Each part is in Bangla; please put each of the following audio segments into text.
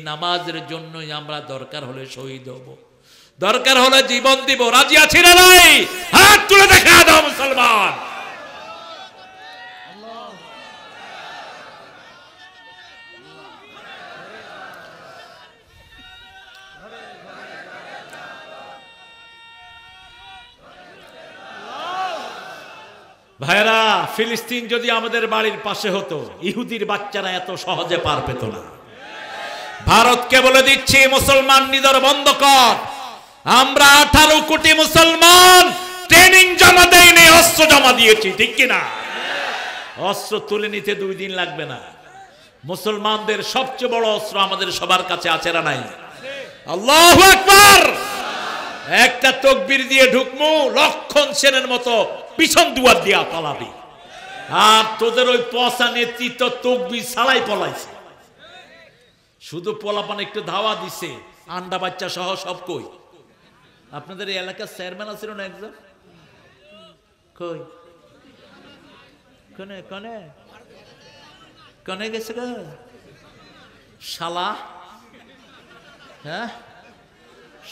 নামাজের জন্যই আমরা দরকার হলে শহীদ হব, দরকার হলে জীবন দিব। রাজি আছি না নাই? হাত তুলে দেখা দাও মুসলমান। ভাইরা, ফিলিস্তিন যদি আমাদের বাড়ির পাশে হতো, ইহুদির বাচ্চারা এত সহজে পার পেত না। ভারতকে বলে দিচ্ছি, মুসলমান নিদর বন্ধ কর। আমরা 18 কোটি মুসলমান ট্রেনিং জমা দেয়নি, অস্ত্র জমা দিয়েছি, ঠিক কিনা? অস্ত্র তুলে নিতে 2 দিন লাগবে না। মুসলমানদের সবচেয়ে বড় অস্ত্র আমাদের সবার কাছে আছে না নাই? আল্লাহু আকবার। একটা তাকবীর দিয়ে ঢুকমু, লক্ষণ সেনের মতো পিছন দুয়ার দিয়া পালাবি। আর তোদের ওই পচা নেতৃত্ব তাকবীর ছাড়াই পলাইছে। শুধু পোলাপান একটু ধাওয়া দিছে, আন্ডা বাচ্চা সহ সব কই। আপনাদের এই এলাকার চেয়ারম্যান আছিল না একজন? কই? কনে কনে কনে গেছে গো শালা? হ্যাঁ,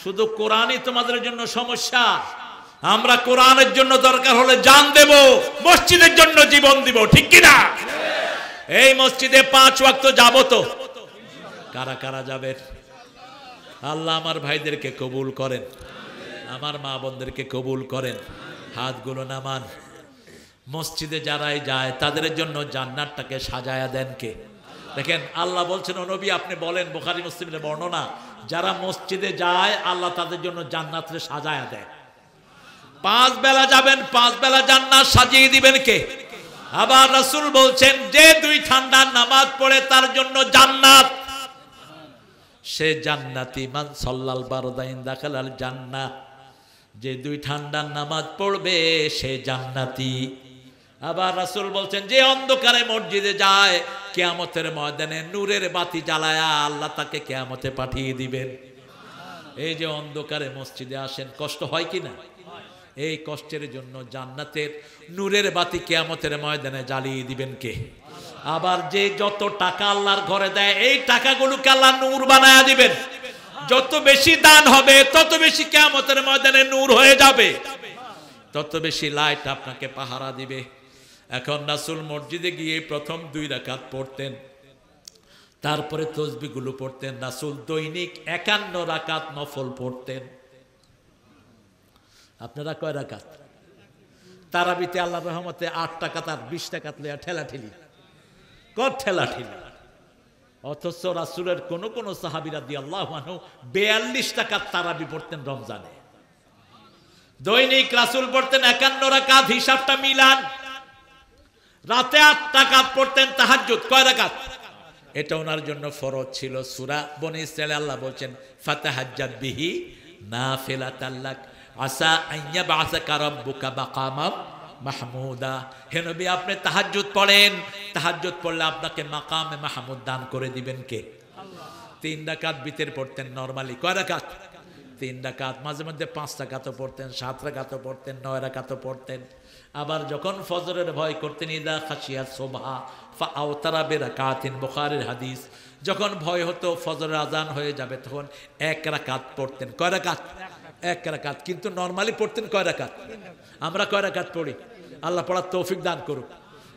শুধু কোরআনই তোমাদের জন্য সমস্যা। আমরা কোরআনের জন্য দরকার হলে জান দেব, মসজিদের জন্য জীবন দিব, ঠিক কিনা? এই মসজিদে 5 ওয়াক্ত যাব তো। কারা কারা যাবেন? আল্লাহ আমার ভাইদেরকে কবুল করেন, আমার মা বোনদেরকে কবুল করেন। হাতগুলো নামান। মসজিদে যারাই যায় তাদের জন্য জান্নাতটাকে সাজায়া দেন কে? দেখেন, আল্লাহ বলছেন, ও নবী আপনি বলেন, বুখারী মুসলিমের বর্ণনা, যারা মসজিদে যায় আল্লাহ তাদের জন্য জান্নাতকে সাজায়া দেয়। 5 বেলা যাবেন, 5 বেলা জান্নাত সাজিয়ে দিবেন কে? আবার রাসূল বলছেন, যে 2 ঠান্ডার নামাজ পড়ে তার জন্য জান্নাত, সে জান্নাতি। মান সাল্লাল বারদাইন দাখালাল জান্নাহ। যে 2 ঠান্ডার নামাজ পড়বে সে জান্নাতি। আবার রাসূল বলছেন, যে অন্ধকারে মসজিদে যায় কিয়ামতের ময়দানে নূরের বাতি জ্বালায়া আল্লাহ তাকে কিয়ামতে পাঠিয়ে দিবেন। এই যে অন্ধকারে মসজিদে আসেন, কষ্ট হয় কি না? এই কষ্টের জন্য জান্নাতের নূরের বাতি কিয়ামতের ময়দানে জ্বালিয়ে দিবেন কে? আবার যে যত টাকা আল্লাহর ঘরে দেয়, এই টাকাগুলোকে আল্লাহ নূর বানায়া দিবেন। যত বেশি দান হবে তত বেশি কিয়ামতের ময়দানে নূর হয়ে যাবে, তত বেশি লাইট আপনাকে পাহারা দিবে। এখন রাসূল মসজিদে গিয়ে প্রথম 2 রাকাত পড়তেন, তারপরে তাসবিহগুলো পড়তেন। রাসূল দৈনিক 51 রাকাত নফল পড়তেন। আপনারা কয় রাকাত? তারাবিতে আল্লাহর রহমতে 8 রাকাত আর 20 রাকাত লইয়া ঠেলাঠেলি, কত ঠেলাঠেলি। অথচ রাসূলের কোন কোন সাহাবী রাদিয়াল্লাহু আনহু 42 রাকাত তারাবি পড়তেন রমজানে। দৈনিক রাসূল পড়তেন 51 রাকাত, হিসাবটা মিলান। রাতে 8 রাকাত পড়তেন তাহাজ্জুদ। কয় রাকাত? এটা ওনার জন্য ফরজ ছিল। সূরা বনী ইসরাঈলে আল্লাহ বলেন, ফাতাহাজ্জাদ বিহি নাফিলাতাল লাক আসা আইয়া বাসাকা রাব্বুকা মাকামাম মাহমুদা। হে নবী, আপনি তাহাজ্জুদ পড়েন, তাহাজ্জুদ পড়লে আপনাকে মাকামে মাহমুদ দান করে দিবেন কে? আল্লাহ। 3 রাকাত বিতের পড়তেন নরমালি। কয় রাকাত? 3 রাকাত। মাঝে মধ্যে 5 রাকাতও পড়তেন, 7 রাকাতও পড়তেন, 9 রাকাতও পড়তেন। আবার যখন ফজরের ভয় করতেন, ইদা খাশিয়া সুবহা ফাআওতারা বিরাকাতিন, বুখারীর হাদিস। যখন ভয় হতো ফজরের আজান হয়ে যাবে তখন 1 রাকাত পড়তেন। কয় রাকাত? 1 রাকাত। কিন্তু নরমালি পড়তেন কয় রাকাত? আমরা কয় রাকাত পড়ি? আল্লাহ পড়ার তৌফিক দান করুক।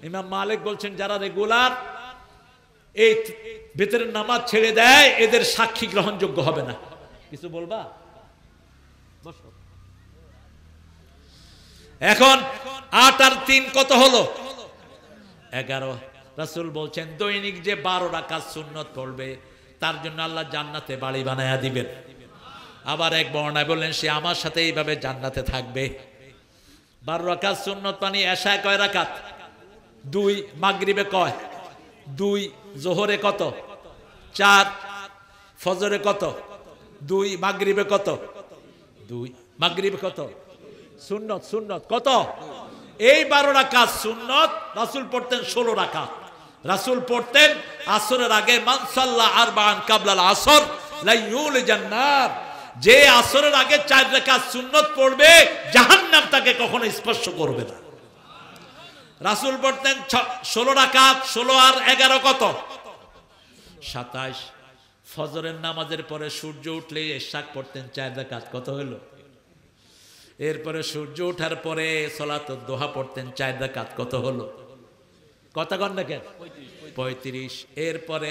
ইমাম মালিক বলছেন, যারা রেগুলার এই ভিতরের নামাজ ছেড়ে দেয় এদের সাক্ষী গ্রহণযোগ্য হবে না। কিছু বলবা? এখন 8 আর 3 কত হলো? 11। রাসূল বলছেন, দৈনিক যে 12 রাকাত সুন্নত পড়বে তার জন্য আল্লাহ জান্নাতে বাড়ি বানায়া দিবেন। আবার এক বর্ণনায় বললেন, সে আমার সাথে এইভাবে জান্নাতে থাকবে। 12 রাকাত সুন্নত মানে এশায় কয় রাকাত? 2। মাগরিবে কয়? 2। জোহরে কত? 4। ফজরে কত? 2। মাগরিবে কত? 2। মাগরিবে কত? সুন্নত। সুন্নত কত? এই 12 রাকাত সুন্নত রাসূল পড়তেন 16 রাকাত। রাসূল পড়তেন আসরের আগে, মান সাল্লা আরবাআন কাবলাল আসর লা ইউলিজান নার। যে আসরের আগে 4 রাকাত সুন্নত পড়বে জাহান্নাম তাকে কখনো স্পর্শ করবে না। রাসূল পড়তেন 16 রাকাত। 16 আর 11 কত? 27। ফজরের নামাজের পরে সূর্য উঠলে ইশরাক পড়তেন 4 রাকাত, কত হলো? এরপরে সূর্য ওঠার পরে সালাতুদ দুহা পড়তেন 4 রাকাত, কত হলো? কত গণ কেন? 35। এরপরে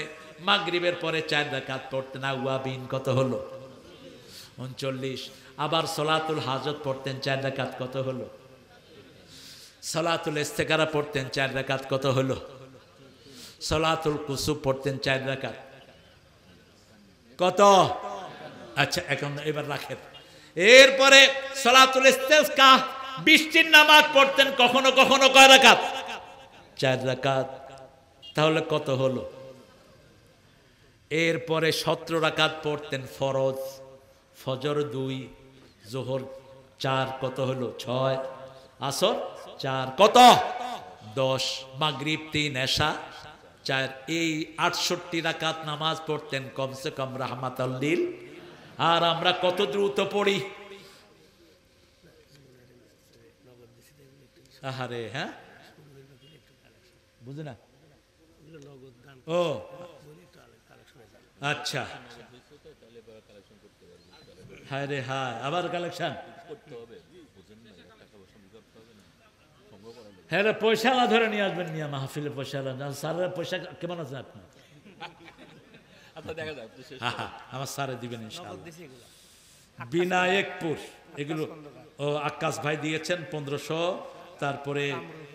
মাগরিবের পরে 4 রাকাত পড়তেন আওয়াবিন, কত হলো? 39। আবার সালাতুল হাজত পড়তেন 4 রাকাত, কত হলো? সালাতুল ইস্তেখারা পড়তেন 4 রাকাত, কত হলো? সালাতুল কুসুফ পড়তেন 4 রাকাত, কত? আচ্ছা এখন এবার রাখেন। এরপরে সালাতুল ইস্তিসকা বৃষ্টির নামাজ পড়তেন কখনো কখনো কয় রাকাত? 4 রাকাত। তাহলে কত হলো? এরপরে 17 রাকাত পড়তেন ফরজ, ফজর 2, যোহর 4, কত হলো? 6, আসর 4, কত? 10, মাগরিব 3, এশা 4। এই 68 রাকাত নামাজ পড়তেন কমসে কম রাহমাতাল লিল। আর আমরা কত দ্রুত পড়ি, আহারে। হ্যাঁ বুঝে না? ও আচ্ছা, হায় রে হায়, আবার কালেকশন। হ্যাঁ রে, পয়সা ধরে নিয়ে আসবেন মিয়া, মাহফিলে পয়সা। স্যারের পয়সা কেমন আছে আপনি? আমার স্যারে দিবেন ইনশাআল্লাহ। বিনায়কপুর এগুলো ও আকাশ ভাই দিয়েছেন 1500, তারপরে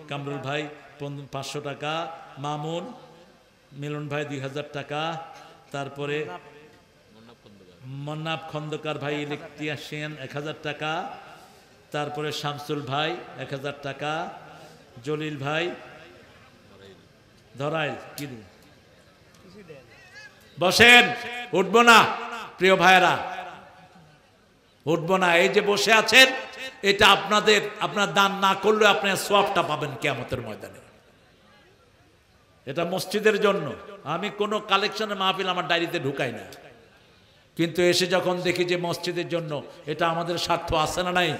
কামরুল ভাই 500 টাকা, মামুন মিলন ভাই 2000 টাকা, তারপরে মন্নাব খন্দকার ভাই ইলেকট্রিশিয়ান 1000 টাকা, তারপরে শামসুল ভাই 1000 টাকা, জলিল ভাই ধরাইল। কি বসেন, উঠবো না প্রিয় ভাইরা, উঠবো না। এই যে বসে আছেন, এটা আপনাদের, আপনার দান না করলে আপনার সওয়াবটা পাবেন কিয়ামতের ময়দানে। এটা মসজিদের জন্য। আমি কোনো কালেকশনের মাহফিল আমার ডায়েরিতে ঢুকাই না, কিন্তু এসে যখন দেখি যে মসজিদের জন্য, এটা আমাদের স্বার্থ আছে না নাই?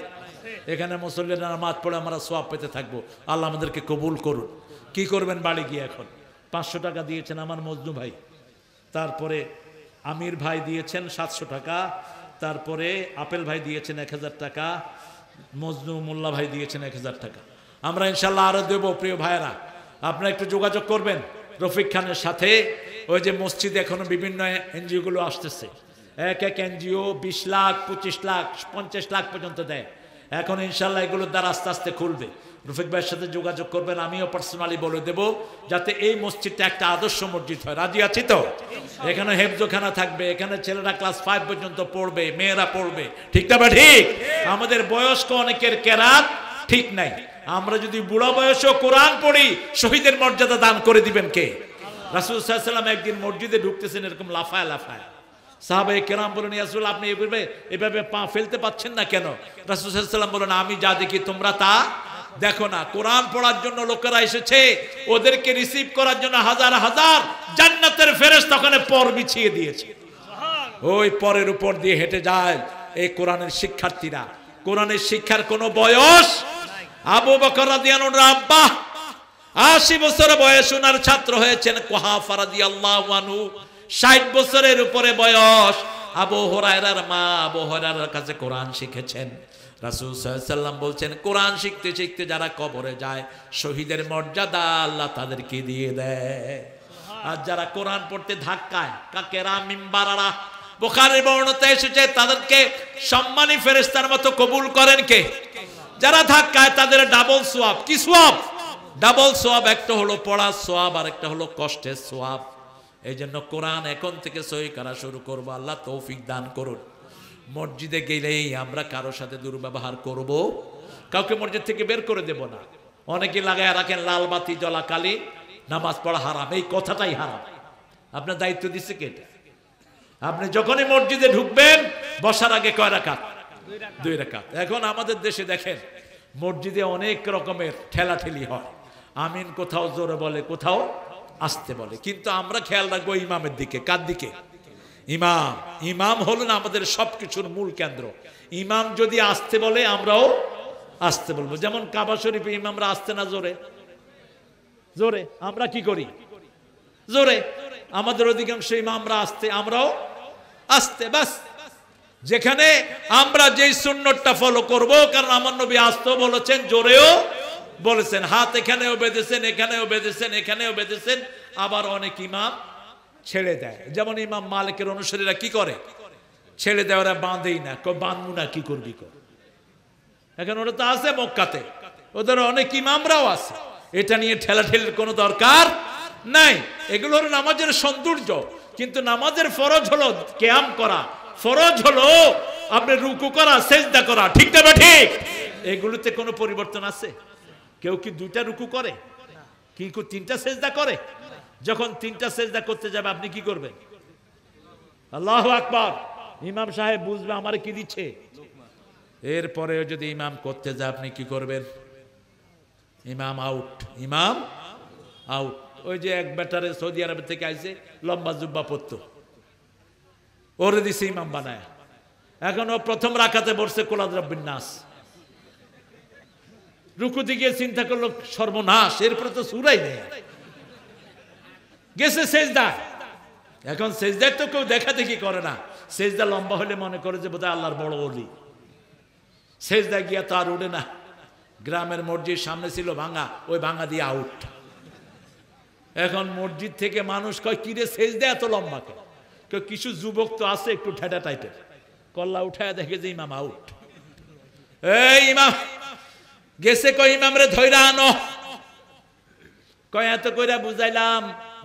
এখানে মুসল্লিরা নামাজ পড়ে আমরা সওয়াব পেতে থাকবো। আল্লাহ আমাদেরকে কবুল করুন। কি করবেন বাড়ি গিয়ে? এখন 500 টাকা দিয়েছেন আমার মজনু ভাই, তারপরে আমির ভাই দিয়েছেন 700 টাকা, তারপরে আপেল ভাই দিয়েছেন 1000 টাকা, মজনু মোল্লা ভাই দিয়েছেন 1000 টাকা। আমরা ইনশাল্লাহ আরো দেবো। প্রিয় ভাইয়েরা, আপনারা একটু যোগাযোগ করবেন রফিক খানের সাথে। ওই যে মসজিদে এখনো বিভিন্ন এনজিও গুলো আসতেছে, এক এক এনজিও 20 লাখ, 25 লাখ, 50 লাখ পর্যন্ত দেয়। এখন ইনশাল্লাহ এগুলোর দ্বারা আস্তে আস্তে খুলবে। রফিক ভাইয়ের সাথে যোগাযোগ করবেন, আমিও পার্সোনালি বলে দেব, যাতে এই মসজিদটা একটা আদর্শ মসজিদ হয়। রাজি আছি তো? এখানে হেফজোখানা থাকবে, এখানে ছেলেরা ক্লাস 5 পর্যন্ত পড়বে, মেয়েরা পড়বে। ঠিক না? ঠিক। আমাদের বয়স্ক অনেকের কেরাত ঠিক নাই। আমরা যদি বুড়া বয়সেও কোরআন পড়ি, শহীদের মর্যাদা দান করে দিবেন কে? রাসূল সাল্লাল্লাহু আলাইহি ওয়াসাল্লাম একদিন মসজিদে ঢুকতেছেন, এরকম লাফায় লাফায়। সাহাবায়ে কেরাম বলেন, ইয়া রাসূল, আপনি এভাবে পা ফেলতে পাচ্ছেন না কেন? রাসূল সাল্লাল্লাহু আলাইহি ওয়াসাল্লাম বলেন, আমি যা দেখি তোমরা তা দেখো না। কোরআন পড়ার জন্য লোকেরা এসেছে, ওদেরকে রিসিভ করার জন্য হাজার হাজার জান্নাতের ফেরেশতা ওখানে পর বিছিয়ে দিয়েছে। ওই পরের উপর দিয়ে হেঁটে যায় এই কোরআনের শিক্ষার্থীরা। কোরআনের শিক্ষার কোনো বয়স। আবু বকর রাদিয়াল্লাহু আনহু আব্বা 80 বছর বয়স, ওনার ছাত্র হয়েছেন কুহাফা রাদিয়াল্লাহু আনহু 60 বছরের উপরে বয়স। আবু হুরায়রার মা আবু হুরায়রার কাছে কোরআন শিখেছেন। রাসূল সাল্লাল্লাহু আলাইহি ওয়াসাল্লাম বলছেন, কোরআন শিখতে শিখতে যারা কবরে যায়, শহীদের মর্যাদা আল্লাহ তাদেরকে দিয়ে দেয়। আর যারা কোরআন পড়তে ধাক্কায়, কাকেরা মিম্বারারা, বুখারীর বর্ণনাতে এসেছে, তাদেরকে সম্মানী ফেরেশতার মতো কবুল করেন কে? যারা ধাক্কায়, তাদের ডাবল সওয়াব। কি সওয়াব? ডাবল সওয়াব। একটা হলো পড়ার সওয়াব, আর একটা হলো কষ্টের সওয়াব। এই জন্য কোরআন এখন থেকে সহি করা শুরু করবো। আল্লাহ তৌফিক দান করুন। মসজিদে গেলেই আমরা কারোর সাথে দুর্ব্যবহার করব, কাউকে মসজিদ থেকে বের করে দেব না। অনেকে লাগায় রাখেন লাল বাতি জ্বলাকালী নামাজ পড়া হারাম। এই কথাটাই হারাম। আপনার দায়িত্ব দিচ্ছে কে? আপনি যখনই মসজিদে ঢুকবেন, বসার আগে কয় রাকাত? 2 রাকাত। এখন আমাদের দেশে দেখেন, মসজিদে অনেক রকমের ঠেলাঠেলি হয়। আমিন কোথাও জোরে বলে, কোথাও আস্তে বলে, কিন্তু আমরা খেয়াল রাখবো ইমামের দিকে। কার দিকে? ইমাম। ইমাম হলেন আমাদের সবকিছুর মূল কেন্দ্র। ইমাম যদি আস্তে বলে, আমরাও আস্তে বলবো। যেমন কাবা শরীফে ইমামরা আস্তে না জোরে? জোরে। আমরা কি করি? জোরে। আমাদের অধিকাংশ ইমামরা আসতে, আমরাও আসতে, বাস। যেখানে আমরা যেই সুন্নতটা ফলো করব, কারণ আমার নবী আসতেও বলেছেন, জোরেও বলেছেন, হাত এখানেও বেঁধেছেন, এখানেও বেঁধেছেন, এখানেও বেঁধেছেন। আবার অনেক ইমাম ছেড়ে দেয়, যেমন ইমাম মালিকের অনুসারীরা কি করে, ছেড়ে দেয়, ওরা বাঁধেই না, বাঁধবো না, কি করবি কর। এখন ওরা তো আছে মক্কাতে, ওদের অনেক ইমামরাও আছে, এটা নিয়ে ঠেলাঠেলির কোনো দরকার নাই। এগুলো হলো নামাজের সৌন্দর্য, কিন্তু নামাজের ফরজ হলো কিয়াম করা, ফরজ হলো আপনি রুকু করা, সেজদা করা, ঠিক না বা ঠিক? এগুলোতে কোনো পরিবর্তন আছে? কেউ কি দুইটা রুকু করে, কি তিনটা সেজদা করে? যখন তিনটা সেজদা করতে যাবে আপনি কি করবেন? আল্লাহু আকবার। ইমাম সাহেব বুঝবে আমারে কি দিচ্ছে। এরপরে যদি ইমাম করতে যায় আপনি কি করবেন? ইমাম আউট, ইমাম আউট। ওই যে এক ব্যাটারে সৌদি আরব থেকে আইছে, লম্বা জুব্বা পরতো, ওরে দিছে ইমাম বানায়। এখন ও প্রথম রাকাতে বসছে কুল রাব্বিন নাস, রুকুতে গিয়ে চিন্তা করলো সর্বনাশ, এরপরে তো সূরাই নেই, গেছে সেজদা। এখন সেজদায় তো কেউ দেখা দেখি করে না, সেজদা লম্বা হলে মনে করে যে বোধহয় আল্লাহর বড় ওলি। সেজদা গিয়া তো আর উঠে না। গ্রামের মসজিদ সামনে ছিল ভাঙা, ওই ভাঙা দিয়ে আউট। এখন মসজিদ থেকে মানুষ কয় কিরে সেজদা এত লম্বা কেন? কিছু যুবক তো আছে একটু ঠেটা টাইপের, কল্লা উঠায় দেখে যে ইমাম আউট। এই ইমাম গেছে, কয় ইমাম রে ধইরা আনো। কয় এত কইরা বুঝাইলাম,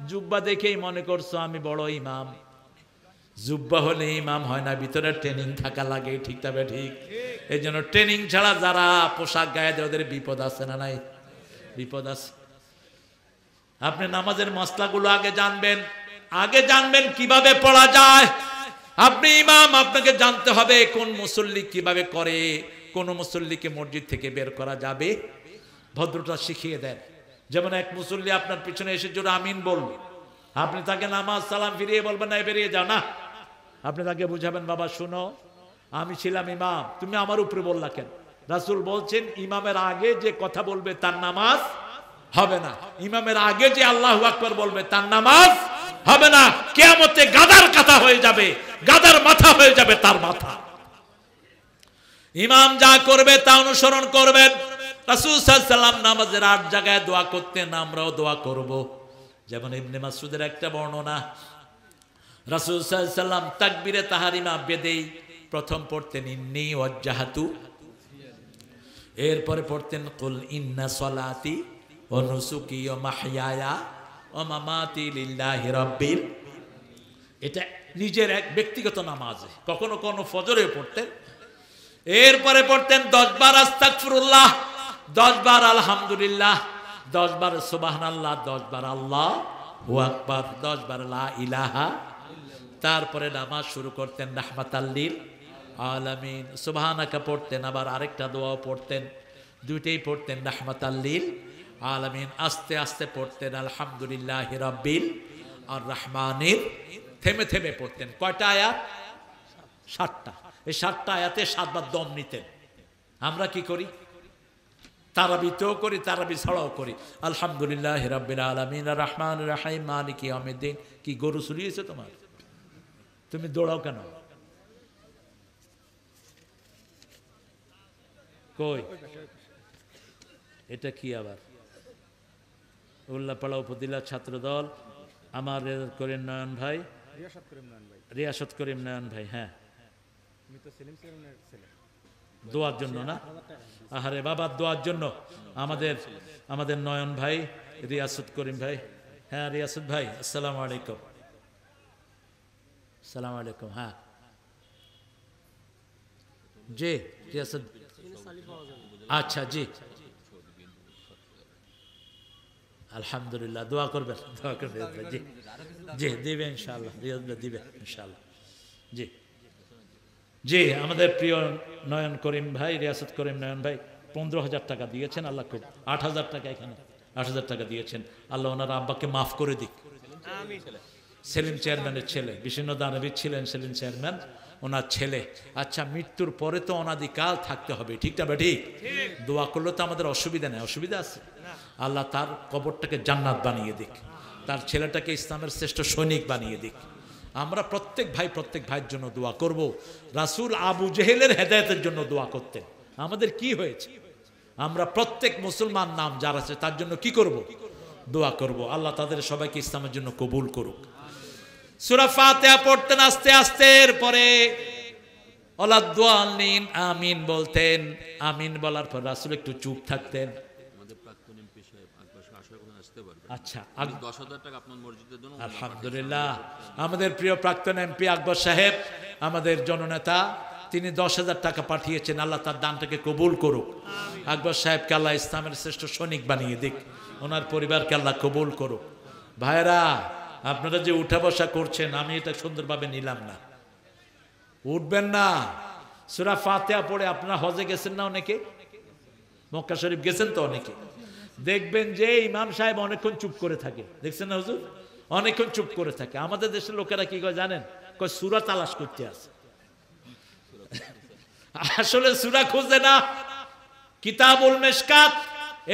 জুব্বা দেখেই মনে করছো আমি বড় ইমাম। জুব্বা হলে ইমাম হয় না, ভিতরে ট্রেনিং থাকা লাগে, ঠিক তবে ঠিক। এই জন্য ট্রেনিং ছাড়া যারা পোশাক গায়ে দেয় ওদের বিপদ আছে না নাই? বিপদ আছে। আপনি নামাজের মশলাগুলো আগে জানবেন, আগে জানবেন কিভাবে পড়া যায়। আপনি ইমাম, আপনাকে জানতে হবে কোন মুসল্লি কিভাবে করে, কোন মুসল্লিকে মসজিদ থেকে বের করা যাবে, ভদ্রতা শিখিয়ে দেন। যেমন এক মুসল্লি আপনার পিছনে এসে জোরে আমিন বলল, আপনি তাকে নামাজ সালাম ফিরিয়ে বলবেন না বেরিয়ে যাও না, আপনি তাকে বুঝাবেন, বাবা শুনো, আমি ছিলাম ইমাম, তুমি আমার উপরে বললা কেন? রাসূল বলছেন ইমামের আগে যে কথা বলবে তার নামাজ হবে না, ইমামের আগে যে আল্লাহু আকবার বলবে তার নামাজ হবে না। কিয়ামতে গাদার কাটা হয়ে যাবে, গাদার মাথা হয়ে যাবে তার মাথা। ইমাম যা করবে তা অনুসরণ করবেন। রাসূল সাল্লাল্লাহু আলাইহি ওয়াসাল্লাম নামাজের 8 জায়গায় দোয়া করতেন, আমরাও দোয়া করব। যেমন ইবনে মাসউদের একটা বর্ণনা, রাসূল সাল্লাল্লাহু আলাইহি ওয়াসাল্লাম তাকবীরে তাহরিমা বেদেই প্রথম পড়তেন ইন্নী ওয়াজ্জাহাতু, এরপরে পড়তেন কুল ইন্না সলাতি ওয়া নুসুকি ওয়া মাহইয়ায়া ওয়া মামাতি লিল্লাহি রাব্বিল। এটা নিজের এক ব্যক্তিগত নামাজে, কখনো কোনো ফজরে পড়তেন। এরপরে পড়তেন 10 বার আস্তাগফিরুল্লাহ, 10 বার আলহামদুলিল্লাহ, 10 বার সুবহানাল্লাহ, 10 বার আল্লাহু আকবার, 10 বার লা ইলাহা। তারপরে নামাজ শুরু করতেন রাহমাতাল লিল আলামিন, সুবহানাকা পড়তেন, আবার আরেকটা দোয়াও পড়তেন, দুইটাই পড়তেন রাহমাতাল লিল আলামিন। আস্তে আস্তে পড়তেন আলহামদুলিল্লাহি রাব্বিল আর রহমানির, থেমে থেমে পড়তেন। কয়টা আয়াত? 7টা। এই 7টা আয়াতে 7 বার দম নিতেন। আমরা কি করি? তারাবিতেও করি, তারাবি ছাড়াও করি। আলহামদুলিল্লাহি রাব্বিল আলামিন আর রহমানির রহিম মালিকি ইয়াউমিদ্দিন। কি গরু চুরিয়েছে তোমার? তুমি দৌড়াও কেন? কই এটা কি আবার? উল্লাপাড়া উপজেলা ছাত্র দল, আমার করিম নয়ন ভাই, রিয়াসত করিম নয়ন ভাই, হ্যাঁ, দোয়ার জন্য না? আহারে বাবার দোয়ার জন্য আমাদের নয়ন ভাই, রিয়াসত করিম ভাই, হ্যাঁ রিয়াসত ভাই, আসসালামু আলাইকুম। সালাম আলাইকুম। হ্যাঁ জি রিয়াসত, আচ্ছা জি, আলহামদুলিল্লাহ, দোয়া করবেন, দোয়া করবেন, জি জি দিবে ইনশাআল্লাহ, দিবে ইনশাআল্লাহ। জি জি, আমাদের প্রিয় নয়ন করিম ভাই, রিয়াসত করিম নয়ন ভাই 15,000 টাকা দিয়েছেন, আল্লাহ খুব 8,000 টাকা, এখানে 8,000 টাকা দিয়েছেন, আল্লাহ ওনার আব্বাকে মাফ করে দিক। সেলিম চেয়ারম্যানের ছেলে, বিষ্ণু দানবী ছিলেন সেলিম চেয়ারম্যান, ওনার ছেলে। আচ্ছা, মৃত্যুর পরে তো অনাদিকাল থাকতে হবে, ঠিক না ঠিক? দোয়া করলে তো আমাদের অসুবিধা নেই, অসুবিধা আছে? আল্লাহ তার কবরটাকে জান্নাত বানিয়ে দিক, তার ছেলেটাকে ইসলামের শ্রেষ্ঠ সৈনিক বানিয়ে দিক। আমরা প্রত্যেক ভাইয়ের জন্য দোয়া করব। রাসূল আবু জেহেলের হেদায়েতের জন্য দোয়া করতেন। আমাদের কি হয়েছে? আমরা প্রত্যেক মুসলমান নাম যার আছে তার জন্য কি করব? দোয়া করব। আল্লাহ তাদের সবাইকে ইসলামের জন্য কবুল করুক। সূরা ফাতিহা পড়তেন আস্তে আস্তে, এরপরে ওয়ালাদ-দাল্লিন আমিন বলতেন। আমিন বলার পর রাসূল একটু চুপ থাকতেন। আচ্ছা, 10,000 টাকা আপনার মসজিদের জন্য। আলহামদুলিল্লাহ, আমাদের প্রিয় প্রাক্তন এমপি আকবর সাহেব, আমাদের জননেতা, তিনি 10,000 টাকা পাঠিয়েছেন। আল্লাহ তার দানটাকে কবুল করুক। আকবর সাহেবকে আল্লাহ ইসলামের শ্রেষ্ঠ সৈনিক বানিয়ে দিক, ওনার পরিবারকে আল্লাহ কবুল করুক। ভাইরা, আপনারা যে উঠা বসা করছেন, আমি এটা সুন্দরভাবে নিলাম না, উঠবেন না। সূরা ফাতিহা পড়ে আপনারা হজে গেছেন না? অনেকে মক্কা শরীফ গেছেন তো অনেকে। দেখবেন যে ইমাম সাহেব অনেকক্ষণ চুপ করে থাকে, দেখছেন না হুজুর? অনেকক্ষণ চুপ করে থাকে। আমাদের দেশের লোকেরা কি করে জানেন? কয় সূরা তালাশ করতে আছে। আসলে সূরা খুঁজে না। কিতাবুল মিশকাত,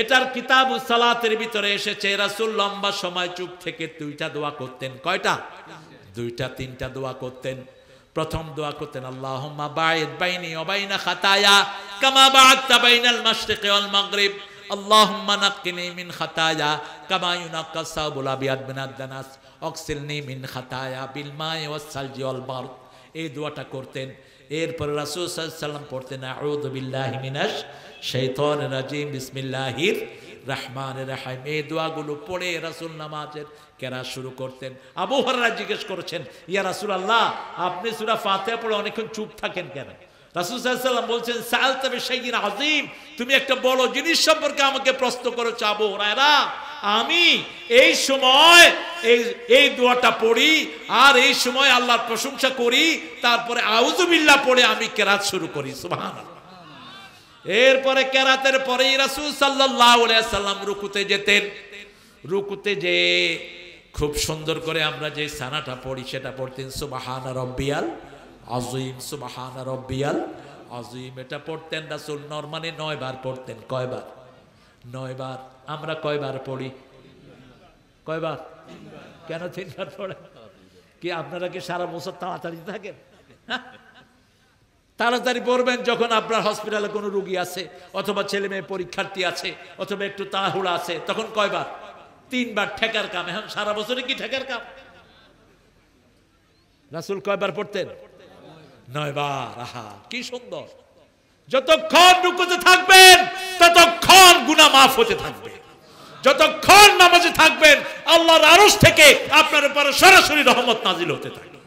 এটার কিতাবুস সালাতের ভিতরে এসেছে রাসূল লম্বা সময় চুপ থেকে 2টা দোয়া করতেন। কয়টা? 2টা 3টা দোয়া করতেন। প্রথম দোয়া করতেন আল্লাহুম্মা বা'id বাইনি ওয়া বাইনা খাতায়া কামা বা'adta বাইনাল মাশরিকি ওয়াল মাগরিব আল্লাহুম্মা নাক্কিনি মিন খাতায়া কামা ইউনাক্কাস সাবুল আবিয়াদ মিনাদ দানাস ওয়াগসিলনি মিন খাতায়া বিল মাই ওয়াস সালজি ওয়াল বারদ। এই দোয়াটা করতেন। এরপর রাসূল সাল্লাল্লাহু আলাইহি ওয়াসাল্লাম পড়তেন আউযু বিল্লাহি মিনাশ শাইতানির রাজিম বিসমিল্লাহির রহমানির রহিম। এই দোয়াগুলো পড়ে রাসূল নামাজের কেরাত শুরু করতেন। আবু হুরায়রা জিজ্ঞেস করেছেন, ইয়া রাসূলুল্লাহ, আপনি সূরা ফাতিহা পড়ে অনেকক্ষণ চুপ থাকেন কেন? রাসূল সাল্লাল্লাহু আলাইহি ওয়াসাল্লাম বলছেন, সাআলতা বিশাইইন আযীম, তুমি একটা বড় জিনিস সম্পর্কে আমাকে প্রশ্ন করেছো আবু হুরায়রা। আমি এই সময় এই দোয়াটা পড়ি আর এই সময় আল্লাহর প্রশংসা করি, তারপরে আউযু বিল্লাহ পড়ে আমি কেরাত শুরু করি। সুবহানাল্লাহ। এরপরে কেরাতের পরেই রাসূল সাল্লাল্লাহু আলাইহি ওয়াসাল্লাম রুকুতে যেতেন। রুকুতে যে খুব সুন্দর করে আমরা যে সানাটা পড়ি সেটা পড়তেন সুবহানা রাব্বিয়াল আযীম, সুবহানা রাব্বিয়াল আযীম। এটা পড়তেন রাসূল নরমালি 9 বার পড়তেন। কয়বার? 9 বার। আমরা কয়বার পড়ি? কয়বার? কেন 3 বার পড়েন? কি আপনারা কি সারা বছর তাড়াতাড়ি থাকেন? তাড়াতাড়ি পড়বেন যখন আপনার হসপিটালে কোনো রোগী আছে, অথবা ছেলে মেয়ে পরীক্ষার্থী আছে, অথবা একটু তাড়াহুড়া আছে, তখন কয়বার? 3 বার। ঠেকার কাম। এখন সারা বছরে কি ঠেকার কাম? রাসূল কয়বার পড়তেন? 9 বার। আহা, কি সুন্দর! যতক্ষণ রুকুতে থাকবেন ততক্ষণ গুনাহ মাফ হতে থাকবে। যতক্ষণ নামাজে থাকবেন আল্লাহর আরশ থেকে আপনার উপর সরাসরি রহমত নাজিল হতে থাকে।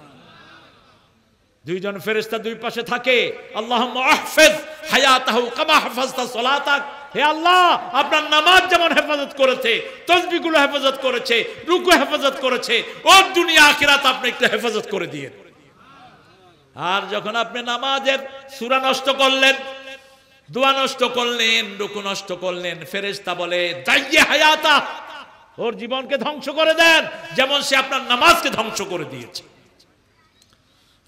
2 জন ফেরেশতা 2 পাশে থাকে। আল্লাহুম্মা আহফিজ হায়াতাহু কামা হাফাজতা সালাতাক। হে আল্লাহ, আপনার নামাজ যেমন হেফাজত করেছে, তাসবিহগুলো হেফাজত করেছে, রুকু হেফাজত করেছে, ও দুনিয়া আখিরাত আপনি একটু হেফাজত করে দিয়েন। আর যখন আপনি নামাজের সূরা নষ্ট করলেন, দোয়া নষ্ট করলেন, রুকু নষ্ট করলেন, ফেরেশতা বলে দাইয়ে হায়াতা, ওর জীবনকে ধ্বংস করে দেন, যেমন সে আপনার নামাজকে ধ্বংস করে দিয়েছে।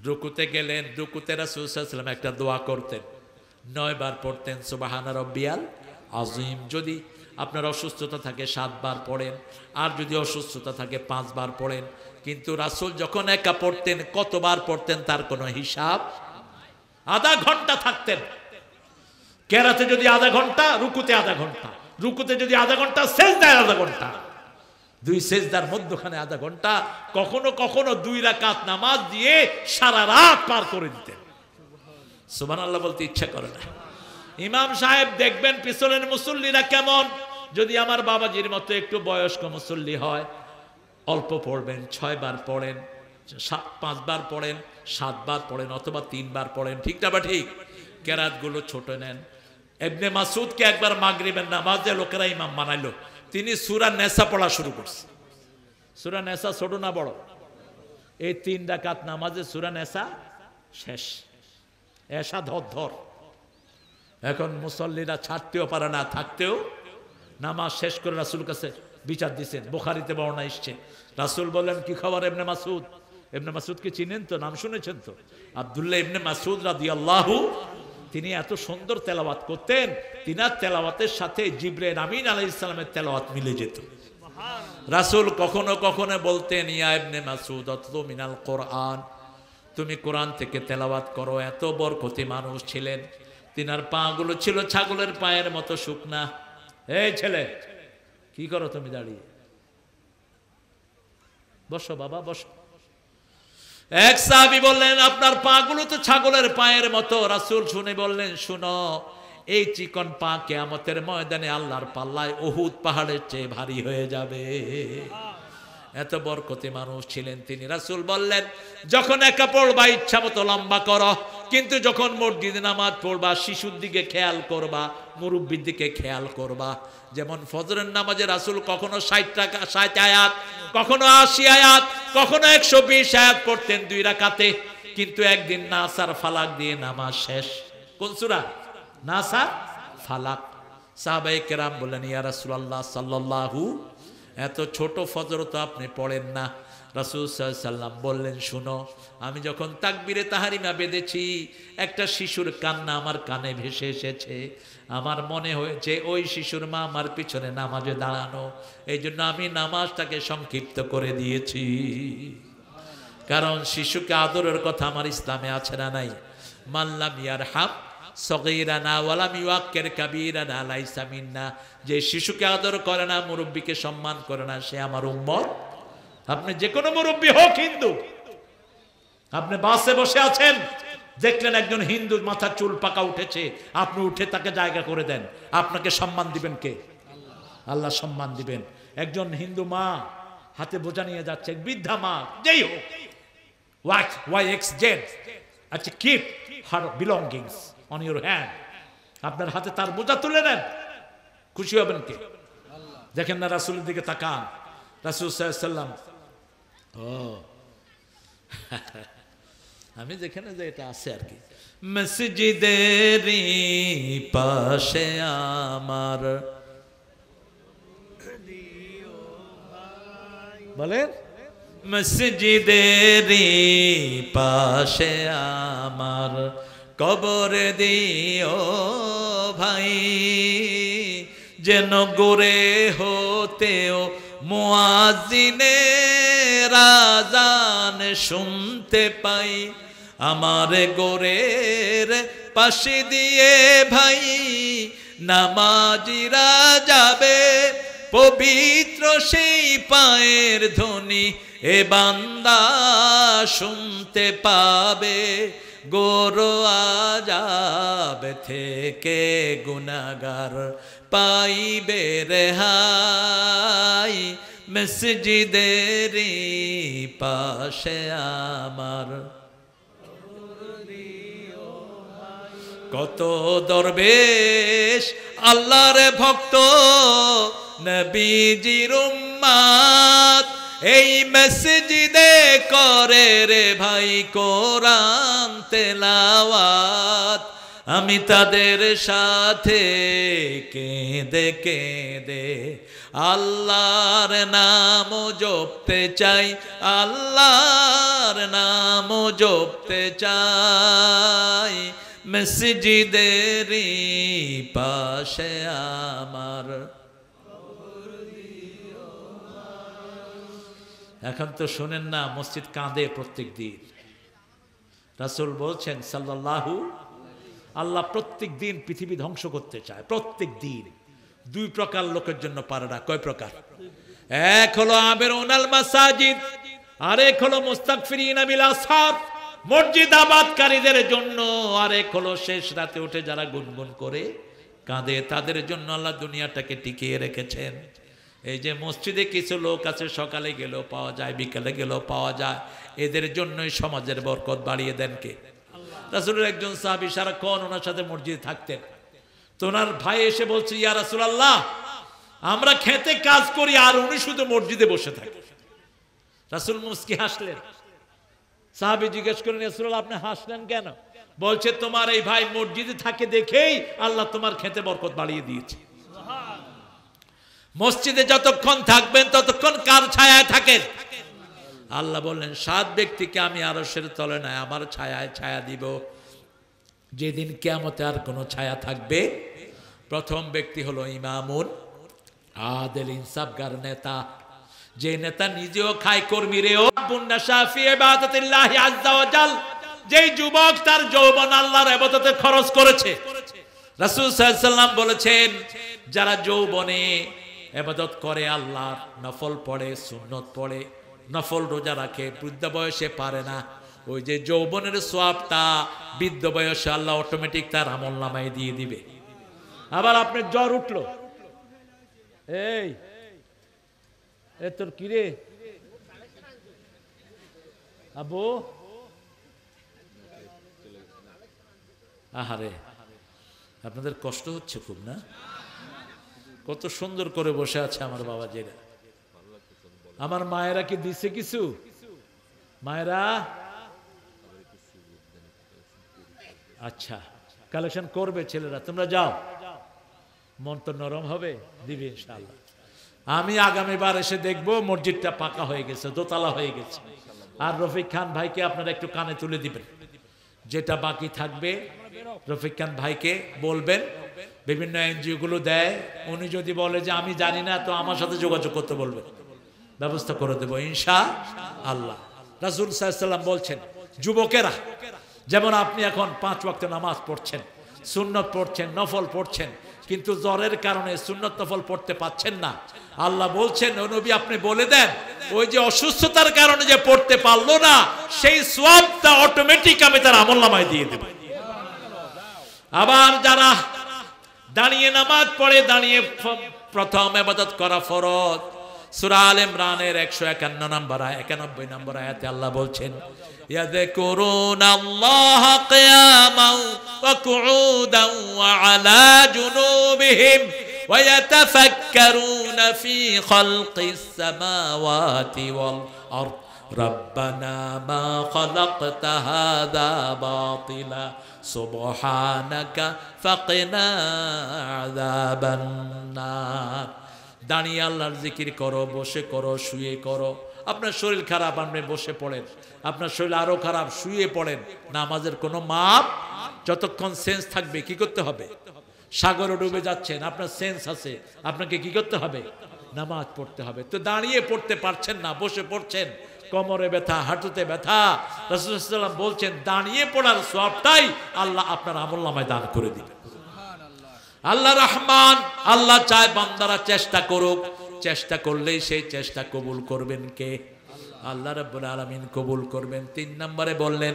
রুকুতে গেলেন, রুকুতে রাসূল সাল্লাল্লাহু আলাইহি ওয়াসাল্লাম একটা দোয়া করতেন, 9 বার পড়তেন সুবহানা রাব্বিয়াল আযীম। যদি আপনার অসুস্থতা থাকে 7 বার পড়েন, আর যদি অসুস্থতা থাকে 5 বার পড়েন। কিন্তু রাসূল যখন একা পড়তেন কতবার পড়তেন তার কোনো হিসাব। আধা ঘন্টা থাকতেন কেরাতে, যদি আধা ঘন্টা, রুকুতে আধা ঘন্টা, রুকুতে যদি আধা ঘন্টা, সেজদায় আধা ঘন্টা, 2 সেজদার মধ্যখানে আধা ঘন্টা। কখনো কখনো 2 রাকাত নামাজ দিয়ে সারা রাত পার করে দিতেন। সুবহানাল্লাহ বলতে ইচ্ছা করে না। ইমাম সাহেব দেখবেন পিছনের মুসল্লিরা কেমন। যদি আমার বাবাজির মতো একটু বয়স্ক মুসল্লি হয়, অল্প পড়বেন, 6 বার পড়েন, 5 বার পড়েন, 7 বার পড়েন, অথবা 3 বার পড়েন। ঠিক না বা ঠিক? কেরাতগুলো ছোট নেন। ইবনে মাসউদকে একবার মাগরিবের নামাজে লোকেরা ইমাম বানাইলো, তিনি সূরা নেসা পড়া শুরু করছে। সূরা নেসা ছোট না বড়? এই 3 রাকাত নামাজে সূরা নেসা শেষ। এসা ধর। এখন মুসল্লিরা ছাড়তেও পারে না, থাকতেও। নামাজ শেষ করে রাসূল কাছে বিচার দিচ্ছেন। বুখারীতে বর্ণনা এসেছে, রাসূল বলেন, কি খবর ইবনে মাসউদ? ইবনে মাসউদকে চিনেন তো? নাম শুনেছেন তো? আব্দুল্লাহ ইবনে মাসউদ রাদিয়াল্লাহু, তিনি এত সুন্দর তেলাওয়াত করতেন, তিনার তেলাওয়াতের সাথে জিবরাইল আমিন আলাইহিস সালামের তেলাওয়াত মিলে যেত। রাসূল কখনো কখনো বলতেন, ইয়া ইবনে মাসউদ আতলু মিনাল কোরআন, তুমি কোরআন থেকে তেলাওয়াত করো। এত বরকতি মানুষ ছিলেন। তিনার পাগুলো ছিল ছাগলের পায়ের মতো শুকনা। এই ছেলে, কি করো তুমি দাঁড়িয়ে? বসো বাবা, বসো। এক সাহাবী বললেন, আপনার পাগুলো তো ছাগলের পায়ের মতো। রাসূল শুনে বললেন, শুনো, এই চিকন পা কিয়ামতের ময়দানে আল্লাহর পাল্লায় উহুদ পাহাড়ের চেয়ে ভারী হয়ে যাবে। এত বরকতি মানুষ ছিলেন তিনি। রাসূল বললেন, যখন একা পড়বা ইচ্ছা মতো লম্বা করো, কিন্তু যখন মসজিদে নামাজ পড়বা শিশুর দিকে খেয়াল করবা, মুরব্বির দিকে খেয়াল করবা। যেমন ফজরের নামাজে রাসূল কখনো 60 আয়াত, কখনো 80 আয়াত, কখনো 120 আয়াত পড়তেন 2 রাকাতে। কিন্তু একদিন নাস আর ফালাক দিয়ে নামাজ শেষ। কোন সূরা? নাস আর ফালাক। সাহাবায়ে কেরাম বললেন, ইয়া রাসূলুল্লাহ সাল্লাল্লাহু, এত ছোট ফজর তো আপনি পড়েন না। রাসূল সাল্লাল্লাহু আলাইহি সাল্লাম বললেন, শুনো, আমি যখন তাকবীরে তাহরিমা বেঁধেছি, একটা শিশুর কান্না আমার কানে ভেসে এসেছে। আমার মনে হয়েছে ওই শিশুর মা আমার পিছনে নামাজে দাঁড়ানো, এই জন্য আমি নামাজটাকে সংক্ষিপ্ত করে দিয়েছি। কারণ শিশুকে আদরের কথা আমার ইসলামে আছে না নাই? মাল্লাম ইয়ারহাম সগীরানা ওয়ালাম ইউআক্কির কাবীরানা লাইসা মিন্না। যে শিশুকে আদর করে না, মুরব্বিকে সম্মান করে না, সে আমার উম্মত। আপনি যে কোনো মুরব্বি হোক, হিন্দু, আপনি বাসে বসে আছেন, দেখলেন একজন হিন্দুর মাথার চুল পাকা উঠেছে, আপনি উঠে তাকে জায়গা করে দেন, আপনাকে সম্মান দিবেন কে? আল্লাহ সম্মান দিবেন। একজন হিন্দু মা হাতে বোঝা নিয়ে যাচ্ছে, বৃদ্ধা মা যেই হোক, YXZ, আচ্ছা, keep her belongings on your hand, আপনার হাতে তার বোঝা তুলে নেন, খুশি হবেন কে? দেখেন না রাসূলের দিকে তাকান। রাসূল সাল্লাল্লাহু আলাইহি সাল্লাম, ও আমি যেখানে যে এটা আছে আর কি, মসজিদের পাশে আমার, বলেন, মসজিদের পাশে আমার কবর দিও ভাই, যেন গোরে হতেও মুয়াজ্জিনের আযান শুনতে পাই। আমার গোরের পাশে দিয়ে ভাই নামাজিরা যাবে, পবিত্র সেই পায়ের ধ্বনি এ বান্দা শুনতে পাবে। গোরো আযাব থেকে গুনাহগার পাইবে রেহাই, মসজিদের পাশে আমার। কত দরবেশ আল্লাহর ভক্ত নবীজির উম্মত এই মসজিদে করে রে ভাই কোরআন তেলাওয়াত। আমি তাদের সাথে কেঁদে কেঁদে আল্লাহর নাম জপতে চাই, আল্লাহর নাম জপতে চাই, মসজিদের পাশে আমার। এখন তো শোনেন না, মসজিদ কাঁদে প্রত্যেক দিন। রাসূল বলছেন সাল্লাল্লাহু, আল্লাহ প্রত্যেক দিন পৃথিবী ধ্বংস করতে চায়, প্রত্যেক দিন। 2 প্রকার লোকের জন্য পারে না। কয় প্রকার? এক হলো আবেরুনাল মাসাজিদ, আর এক হলো মুস্তাগফিরিনা বিল আসহার, মসজিদ আবাদকারীদের জন্য। আর এক হলো শেষ রাতে উঠে যারা গুনগুন করে কাঁদে, তাদের জন্য আল্লাহ দুনিয়াটাকে টিকিয়ে রেখেছেন। এই যে মসজিদে কিছু লোক আছে, সকালে গেলেও পাওয়া যায়, বিকালে গেলেও পাওয়া যায়, এদের জন্যই সমাজের বরকত বাড়িয়ে দেন কে? রাসূলের একজন সাহাবী সারাক্ষণ ওনার সাথে মসজিদে থাকতেন। তো ওনার ভাই এসে বলছে, ইয়া রাসূলুল্লাহ, আমরা খেতে কাজ করি আর উনি শুধু মসজিদে বসে থাকে। রাসূল মুস্কি হাসলেন। সাহাবী জিজ্ঞেস করলেন, ইয়া রাসূলুল্লাহ, আপনি হাসলেন কেন? বলছে, তোমার এই ভাই মসজিদে থাকে দেখেই আল্লাহ তোমার খেতে বরকত বাড়িয়ে দিয়েছে। মসজিদে যতক্ষণ থাকবেন ততক্ষণ কার ছায়ায় থাকেন? আল্লাহ বললেন, 7 ব্যক্তিকে আমি আরশের তলে নাই আমার ছায়ায় ছায়া দিব, যেদিন কিয়ামতে আর কোনো ছায়া থাকবে। প্রথম ব্যক্তি হলো ইমামুন আদেল ইনসাফগার নেতা, যে নেতা নিজেও খায় কর্মীরেও বুন্নাশা ফি ইবাদাতিল্লাহি আযজা ওয়া জাল, যেই যুবক তার যৌবন আল্লাহর ইবাদতে খরচ করেছে। রাসূল সাল্লাল্লাহু আলাইহি ওয়াসাল্লাম বলেছেন, যারা যৌবনে ইবাদত করে, আল্লাহর নফল পড়ে, সুন্নত পড়ে, নফল রোজা রাখে, বৃদ্ধ বয়সে পারে না, ওই যে যৌবনের সওয়াবটা বৃদ্ধ বয়সে আল্লাহ অটোমেটিক তার আমলনামায় দিয়ে দিবে। আবার আপনার জ্বর উঠলো, এই তোর কি রে আবু, আহারে আপনাদের কষ্ট হচ্ছে খুব না? কত সুন্দর করে বসে আছে আমার বাবা জেরা। আমার মায়েরা কি দিছে কিছু? মায়েরা আচ্ছা কালেকশন করবে ছেলেরা, তোমরা যাও, মন তো নরম হবে, দিবে ইনশাআল্লাহ। আমি আগামীবার এসে দেখবো মসজিদটা পাকা হয়ে গেছে, দোতলা হয়ে গেছে। আর রফিক খান ভাইকে আপনারা একটু কানে তুলে দিবেন, যেটা বাকি থাকবে রফিক খান ভাইকে বলবেন, বিভিন্ন এনজিও গুলো দেয়, উনি যদি বলে যে আমি জানি না, তো আমার সাথে যোগাযোগ করতে বলবেন, ব্যবস্থা করে দেবো ইনশাআল্লাহ। রাসূল সাল্লাল্লাহু আলাইহি ওয়াসাল্লাম বলছেন, যুবকেরা যেমন আপনি এখন 5 ওয়াক্ত নামাজ পড়ছেন, সুন্নত পড়ছেন, নফল পড়ছেন, কিন্তু জ্বরের কারণে সুন্নত নফল পড়তে পাচ্ছেন না, আল্লাহ বলছেন ও নবী আপনি বলে দেন, ওই যে অসুস্থতার কারণে যে পড়তে পারলো না, সেই সওয়াবটা অটোমেটিক আমি তার আমলনামায় দিয়ে দেব। আবার যারা দাঁড়িয়ে নামাজ পড়ে, দাঁড়িয়ে প্রথম ইবাদত করা ফরজ, সূরা আল ইমরানের 191 নম্বর আয়াতে আল্লাহ বলছেন, ইয়াযকুরুনাল্লাহা কিয়ামান ওয়া কুউদান ওয়া আলা জুনুবিহিম ওয়া ইয়াতাফাক্কারুনা ফি খালকিস সামাওয়াতি ওয়াল আরদ রাব্বানা মা খালাকতা হাযা বাতিলা সুবহানাকা ফাকিনা আযাবান নার। দাঁড়িয়ে আল্লাহর জিকির করো, বসে করো, শুয়ে করো। আপনার শরীর খারাপ, আপনি বসে পড়েন, আপনার শরীর আরো খারাপ, শুয়ে পড়েন, নামাজের কোনো মাপ, যতক্ষণ সেন্স থাকবে কি করতে হবে? সাগরে ডুবে যাচ্ছেন, আপনার সেন্স আছে, আপনাকে কি করতে হবে? নামাজ পড়তে হবে। তো দাঁড়িয়ে পড়তে পারছেন না, বসে পড়ছেন, কোমরে ব্যথা, হাঁটুতে ব্যথা, রাসূলুল্লাহ সাল্লাল্লাহু আলাইহি ওয়াসাল্লাম বলছেন দাঁড়িয়ে পড়ার সওয়াবটাই আল্লাহ আপনার আমলনামায় দান করে দিবেন। আল্লাহ রহমান, আল্লাহ চায় বান্দারা চেষ্টা করুক, চেষ্টা করলেই সেই চেষ্টা কবুল করবেন কে? আল্লাহ রাব্বুল আলামিন কবুল করবেন। 3 নম্বরে বললেন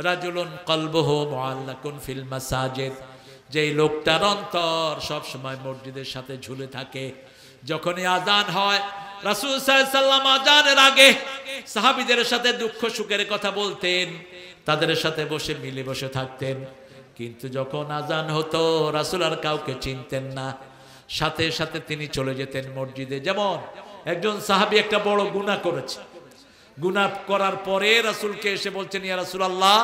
রাজুলুন কলবুহু মুআল্লাকুন ফিল মাসাজিদ, যেই লোকটার অন্তর সব সময় মসজিদের সাথে ঝুলে থাকে। যখনই আযান হয়, রাসূল সাল্লাল্লাহু আলাইহি ওয়াসাল্লাম আযানের আগে সাহাবীদের সাথে দুঃখ সুখের কথা বলতেন, তাদের সাথে বসে মিলে বসে থাকতেন। কিন্তু যখন আযান হতো, রাসূল আর কাউকে চিনতেন না, সাথে সাথে তিনি চলে যেতেন মসজিদে। যেমন একজন সাহাবী একটা বড় গুনাহ করেছে, গুনাহ করার পরে রাসূলকে এসে বলছেন, ইয়া রাসূলুল্লাহ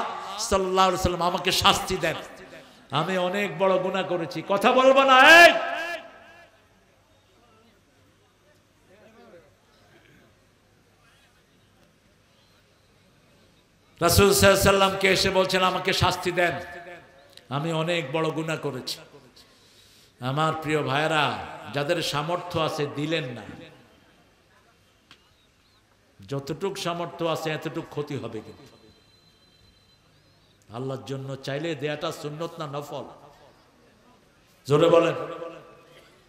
সাল্লাল্লাহু আলাইহি ওয়াসাল্লাম আমাকে শাস্তি দেন, আমি অনেক বড় গুনাহ করেছি। কথা বলবো না, এই রাসূল সাল্লাল্লাহু আলাইহি ওয়াসাল্লামকে এসে বলছেন আমাকে শাস্তি দেন, আমি অনেক বড় গুনাহ করেছি। আমার প্রিয় ভাইরা, যাদের সামর্থ্য আছে দিলেন না, যতটুক সামর্থ্য আছে এতটুক ক্ষতি হবে। কিন্তু আল্লাহর জন্য চাইলে দেয়াটা সুন্নত না নফল? জোরে বলেন।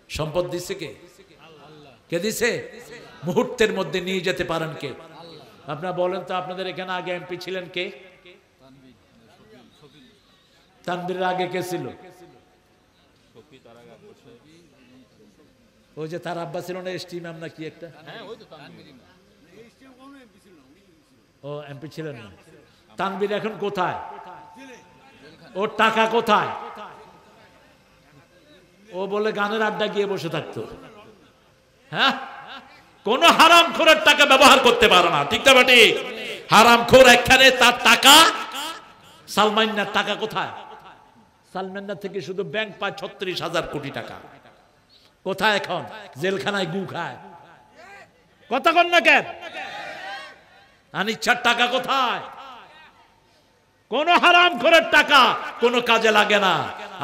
সম্পদ দিছে কে? কে দিছে? মুহূর্তের মধ্যে নিয়ে যেতে পারেন কে? আপনারা বলেন তো, আপনাদের এখানে আগে এমপি ছিলেন কে? তানভীরের আগে কে ছিল? ওই যে তার আব্বা ছিল না, এসটি ম্যাম না কি একটা? ও এমপি ছিলেন না। তানভীর এখন কোথায়? ওর টাকা কোথায়? ও বলে গানের আড্ডা গিয়ে বসে থাকতো। হ্যাঁ, কোন হারামখোরের টাকা ব্যবহার করতে পারে না, ঠিক না বেটি? হারামখোর একখানে, তার টাকা। সালমান্নার টাকা কোথায়? সালমান্নার থেকে শুধু ব্যাংক পায় 36,000 কোটি টাকা। কোথায় এখন? জেলখানায় গু খায়। কথা কন না কেন? আনিচ্ছার টাকা কোথায়? কোন হারামখোরের টাকা কোনো কাজে লাগে না।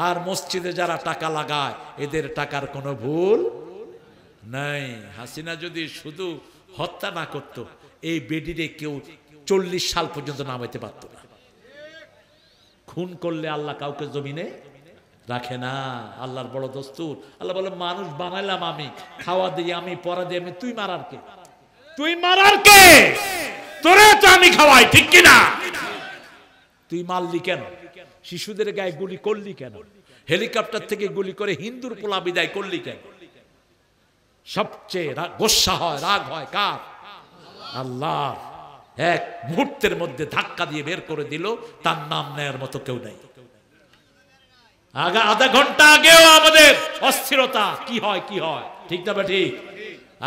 আর মসজিদে যারা টাকা লাগায়, এদের টাকার কোনো ভুল নাই। হাসিনা যদি শুধু হত্যা না করত, এই বেডিরে কেউ 40 সাল পর্যন্ত নামাইতে পারত না। খুন করলে আল্লাহ কাউকে জমিনে রাখে না, আল্লাহর বড় দস্তুর। আল্লাহ বলে মানুষ বানাইলাম আমি, খাওয়া দিই আমি, পরা দিই আমি, তুই মারার কে? তুই মারার কে? তোরে তো আমি খাওয়াই, ঠিক কিনা? তুই মারলি কেন? শিশুদের গায়ে গুলি করলি কেন? হেলিকপ্টার থেকে গুলি করে হিন্দুর পোলা বিদায় করলি কেন? সবচেয়ে গোসা হয়, রাগ হয় কার? আল্লাহ। এক মুহূর্তের মধ্যে ধাক্কা দিয়ে বের করে দিল, তার নাম নেয়ার মতো কেউ নাই। আধা ঘন্টা আগেও আমাদের অস্থিরতা, কি হয় কি হয়, ঠিক না? ঠিক।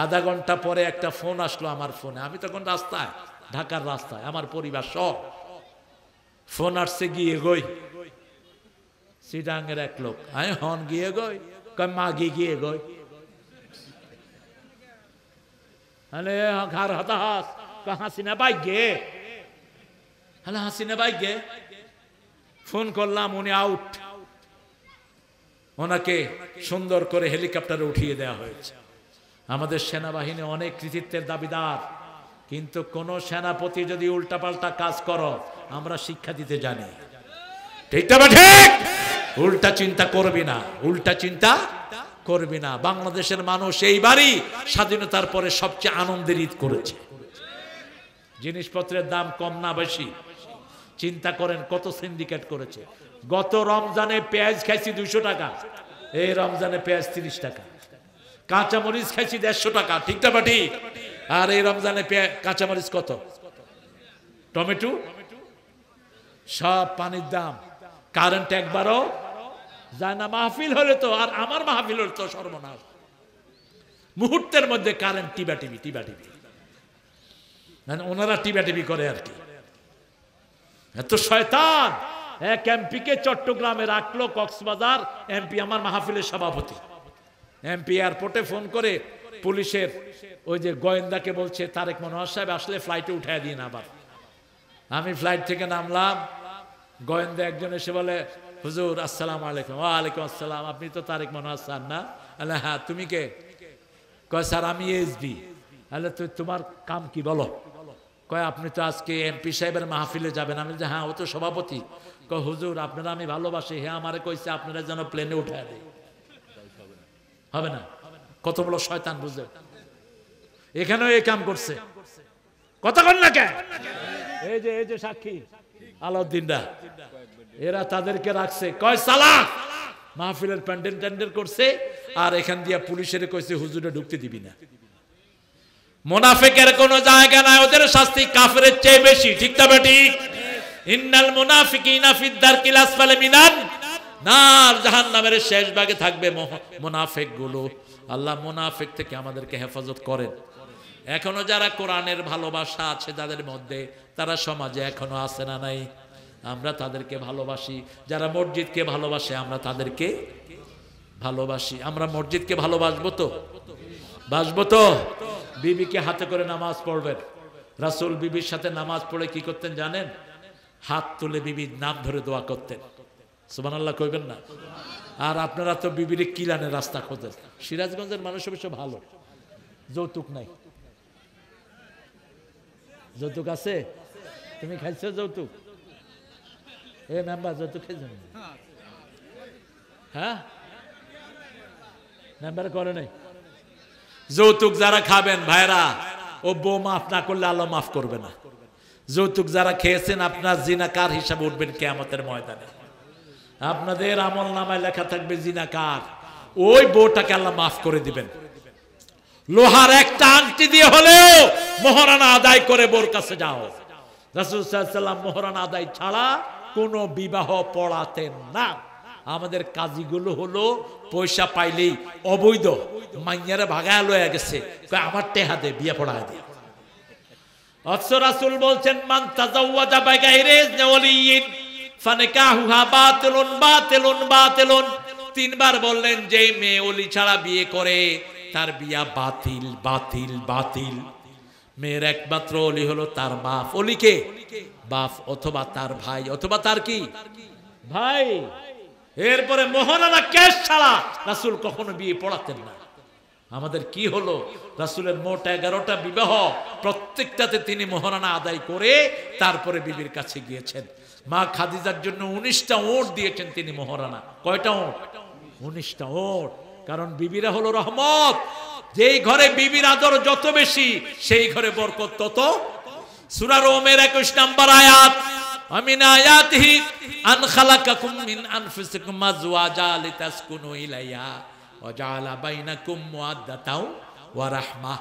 আধা ঘন্টা পরে একটা ফোন আসলো আমার ফোনে, আমি তখন রাস্তায়, ঢাকার রাস্তায়, আমার পরিবার সব। ফোন আসছে, গিয়ে গই সিডাঙ্গের এক লোক, আমি হন গিয়ে গই, মাগি গিয়ে গই, ঘর হতাশ, হাসিনা ভাই গে, হ্যালো হাসিনা ভাই গে। ফোন করলাম, উনি আউট। ওনাকে সুন্দর করে হেলিকপ্টারে উঠিয়ে দেওয়া হয়েছে। আমাদের সেনাবাহিনী অনেক কৃতিত্বের দাবিদার, কিন্তু কোন সেনাপতি যদি উল্টাপাল্টা কাজ করো, আমরা শিক্ষা দিতে জানি, ঠিক না? ঠিক। উল্টা চিন্তা করবি না, উল্টা চিন্তা করবি না। বাংলাদেশের মানুষ এইবারই স্বাধীনতার পরে সবচেয়ে আনন্দের ঈদ করেছে। জিনিসপত্রের দাম কম না বেশি? চিন্তা করেন কত সিন্ডিকেট করেছে। গত রমজানে পেঁয়াজ খাইছি 200 টাকা, এই রমজানে পেঁয়াজ 30 টাকা। কাঁচামরিচ খাইছি 150 টাকা, ঠিক না? ঠিক। আর এই রমজানে কাঁচামরিচ কত? টমেটো সব পানির দাম। কারেন্ট একবারও যায় না। মাহফিল হলে তো, আর আমার মাহফিল হলে তো সর্বনাশ। মুহূর্তের মধ্যে কারেন্ট টিবা টিভি, মানে ওনারা টিবা টিভি করে আর কি। এত শয়তান। এক এমপিকে চট্টগ্রামে রাখলো, কক্সবাজার। এমপি আমার মাহফিলের সভাপতি। এমপি এয়ারপোর্টে ফোন করে পুলিশের ওই যে গোয়েন্দাকে বলছে, তারেক মনোহর সাহেব আসলে ফ্লাইটে উঠায় দিন। আবার আমি ফ্লাইট থেকে নামলাম, গোয়েন্দা একজন এসে বলে, হুজুর আসসালামু আলাইকুম। ওয়ালাইকুম আসসালাম, আপনি তো তারেক মনোহর স্যার না? আল্লাহ হ্যাঁ, তুমি কে? কয় স্যার আমি এসবি। আল্লাহ তুই তোমার কাম কি বলো? কয় আপনি তো আজকে এমপি সাহেবের মাহফিলে যাবেন। আমি যে হ্যাঁ, ও তো সভাপতি। কয় হুজুর আপনারা আমি ভালোবাসি, হ্যাঁ আমারে কইছে আপনারা যেন প্লেনে উঠায় দেয়। হবে না? কত বড় শয়তান বুঝে। এখানেও এই কাম করছে। কথা কন না কেন? এই যে সাক্ষী আলাউদ্দিনরা, এরা তাদেরকে রাখছে, কয় সালাক মাহফিলের প্যান্ডেল ট্যান্ডেল করছে, আর এখান দিয়া পুলিশের কইছে হুজুরে ঢুকতে দিবি না। মুনাফিকের কোনো জায়গা নাই, ওদের শাস্তি কাফেরের চেয়ে বেশি, ঠিক না? ঠিক। ইন্নাল মুনাফিকিনা ফিদ দারকিল আসফালি মিনান নার, জাহান্নামের শেষ ভাগে থাকবে মুনাফিক গুলো। আল্লাহ মুনাফিক থেকে আমাদেরকে হেফাজত করেন। এখনো যারা কোরআনের ভালোবাসা আছে যাদের মধ্যে, তারা সমাজে এখনো আছে না নাই? আমরা তাদেরকে ভালোবাসি। যারা মসজিদকে ভালোবাসে, আমরা তাদেরকে ভালোবাসি। আমরা মসজিদকে ভালোবাসবো তো? বাসবো তো? বিবিকে হাতে করে নামাজ পড়বেন। রাসূল বিবির সাথে নামাজ পড়ে কি করতেন জানেন? হাত তুলে বিবির নাম ধরে দোয়া করতেন। সুবহানাল্লাহ কইবেন না? আর আপনারা তো বিবির কিলানের রাস্তা খোঁজেন। সিরাজগঞ্জের মানুষ অবশ্য ভালো, যৌতুক নাই। যৌতুক আছে? তুমি খাইছো যৌতুক? এ মেম্বার যৌতুক খাইছেন? হ্যাঁ, মেম্বার করে নাই। যৌতুক যারা খাবেন ভাইরা, ও বউ মাফ না করলে আল্লাহ মাফ করবে না। যৌতুক যারা খেয়েছেন, আপনার জিনাকার হিসাবে উঠবেন কিয়ামতের ময়দানে। আপনাদের আমল নামায় লেখা থাকবে জিনাকার। ওই বউটাকে আল্লাহ মাফ করে দিবেন। লোহার একটা আংটি দিয়ে হলেও মোহরানা আদায় করে বোর কাছে যাও। রাসূল সাল্লাল্লাহু আলাইহি ওয়াসাল্লাম মোহরানা আদায় ছাড়া কোনো বিবাহ পড়াতেন না। আমাদের কাজীগুলো হলো পয়সা পাইলেই অবৈধ মাইয়ারে ভাগায় লয়ে গেছে, আমার টেহা দে, বিয়ে পড়ায় দে। অথচ রাসূল বলছেন, মান তাজাওয়াজা বিগাইরি ওয়ালিয়িন ফানিকাহুহা বাতিলুন বাতিলুন বাতিলুন। তিনবার বললেন, যে মেয়ে ওলি ছাড়া বিয়ে করে তার বিয়া বাতিল বাতিল বাতিল। মেয়ের একমাত্র ওলি হলো তার বাপ। ওলিকে বাপ অথবা তার ভাই অথবা তার কি ভাই। এরপরে মোহরানা কেশ ছাড়া রাসূল কখনো বিয়ে পড়াতেন না। আমাদের কি হলো? রাসূলের মোট 11টা বিবাহ, প্রত্যেকটাতে তিনি মোহরানা আদায় করে তারপরে বিবির কাছে গিয়েছেন। মা খাদিজার জন্য 19টা ওট দিয়েছেন তিনি মোহরানা। কয়টা ওট? 19টা ওট। কারণ বিবিরা হলো রহমত। যেই ঘরে বিবির আদর যত বেশি, সেই ঘরে বরকত তত। সূরা রোমের 21 নম্বর আয়াত, আমিন আয়াতিহি আন খালাকাকুম মিন আনফুসিকুম আজওয়াজা লিতাসকুনু ইলাইহা ওয়া জাআলা বাইনাকুম মুআদ্দাতাও ওয়া রাহমাহ।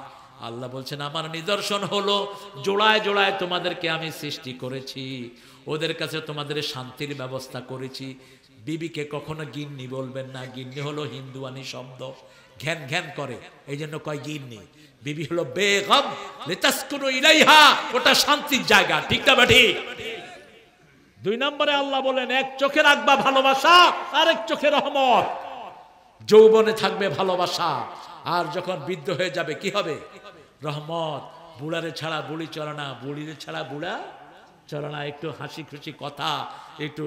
আল্লাহ বলছেন আমার নিদর্শন হলো জোড়ায় জোড়ায় তোমাদেরকে আমি সৃষ্টি করেছি, ওদের কাছে তোমাদের শান্তির ব্যবস্থা করেছি। বিবিকে কখনো গিন্নি বলবেন না। গিন্নি হলো হিন্দুয়ানি শব্দ, ঘ্যান ঘ্যান করে, এই জন্য কয় গিন্নি। বিবি হলো বেগম, লিতাসকুনু ইলাইহা, ওটা শান্তির জায়গা। ঠিক না ঠিক? 2 নম্বরে আল্লাহ বলেন এক চোখে রাখবা ভালোবাসা, আর এক চোখে রহমত। যৌবনে থাকবে ভালোবাসা, আর যখন বৃদ্ধ হয়ে যাবে কি হবে? রহমত। বুড়ারে ছাড়া বুড়ি চলে না, বুড়িরে ছাড়া বুড়া চলে না। একটু হাসি খুশি কথা, একটু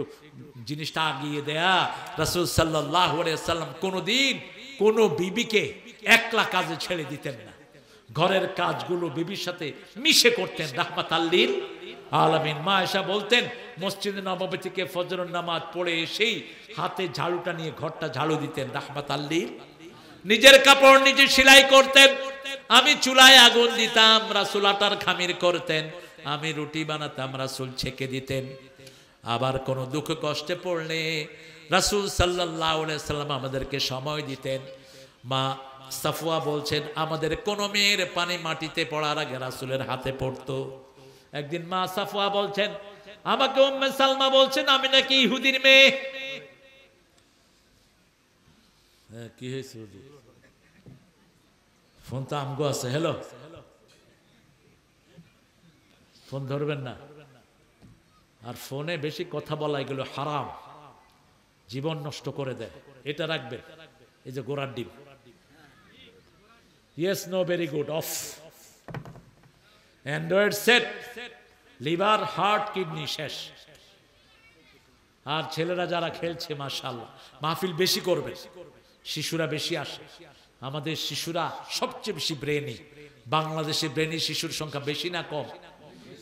জিনিসটা আগিয়ে দেয়া। রাসূল সাল্লাল্লাহু আলাইহি ওয়াসাল্লাম কোনোদিন কোনো বিবিকে একলা কাজে ছেড়ে দিতেন না। ঘরের কাজগুলো বিবির সাথে মিশে করতেন। রাহমাতাল লিল আলামিন। মা আয়েশা বলতেন মসজিদে নববী থেকে ফজরের নামাজ পড়ে এসেই হাতে ঝাড়ুটা নিয়ে ঘরটা ঝাড়ু দিতেন। রাহমাতাল লিল। নিজের কাপড় নিজে সেলাই করতেন। আমি চুলায় আগুন দিতাম, রাসূল আটার খামির করতেন। আমি রুটি বানাতাম, রাসূল ছেঁকে দিতেন। আবার কোনো দুঃখ কষ্টে পড়লে রাসূল সাল্লাল্লাহু আলাইহি ওয়াসাল্লাম আমাদেরকে সময় দিতেন। মা সাফওয়া বলছেন আমাদের কোন মেয়ের পানি মাটিতে পড়ার আগে রাসূলের হাতে পড়তো। একদিন মা সাফওয়া বলছেন আমাকে উম্মে সালমা বলছেন আমি নাকি ইহুদির মেয়ে। কি হয়েছে? ফোন তো আমগো আছে। হ্যালো, ফোন ধরবেন না। আর ফোনে বেশি কথা বলা এগুলো হারাম, জীবন নষ্ট করে দেয়। এটা রাখবেন। এই যে গোড়ার ডিম, yes no very good off. Android set, liver heart kidney শেষ। আর ছেলেরা যারা খেলছে মাশাআল্লাহ মাহফিল বেশি করবে, শিশুরা বেশি আসে। আমাদের শিশুরা সবচেয়ে বেশি ব্রেনি। বাংলাদেশে ব্রেনি শিশুর সংখ্যা বেশি না কম?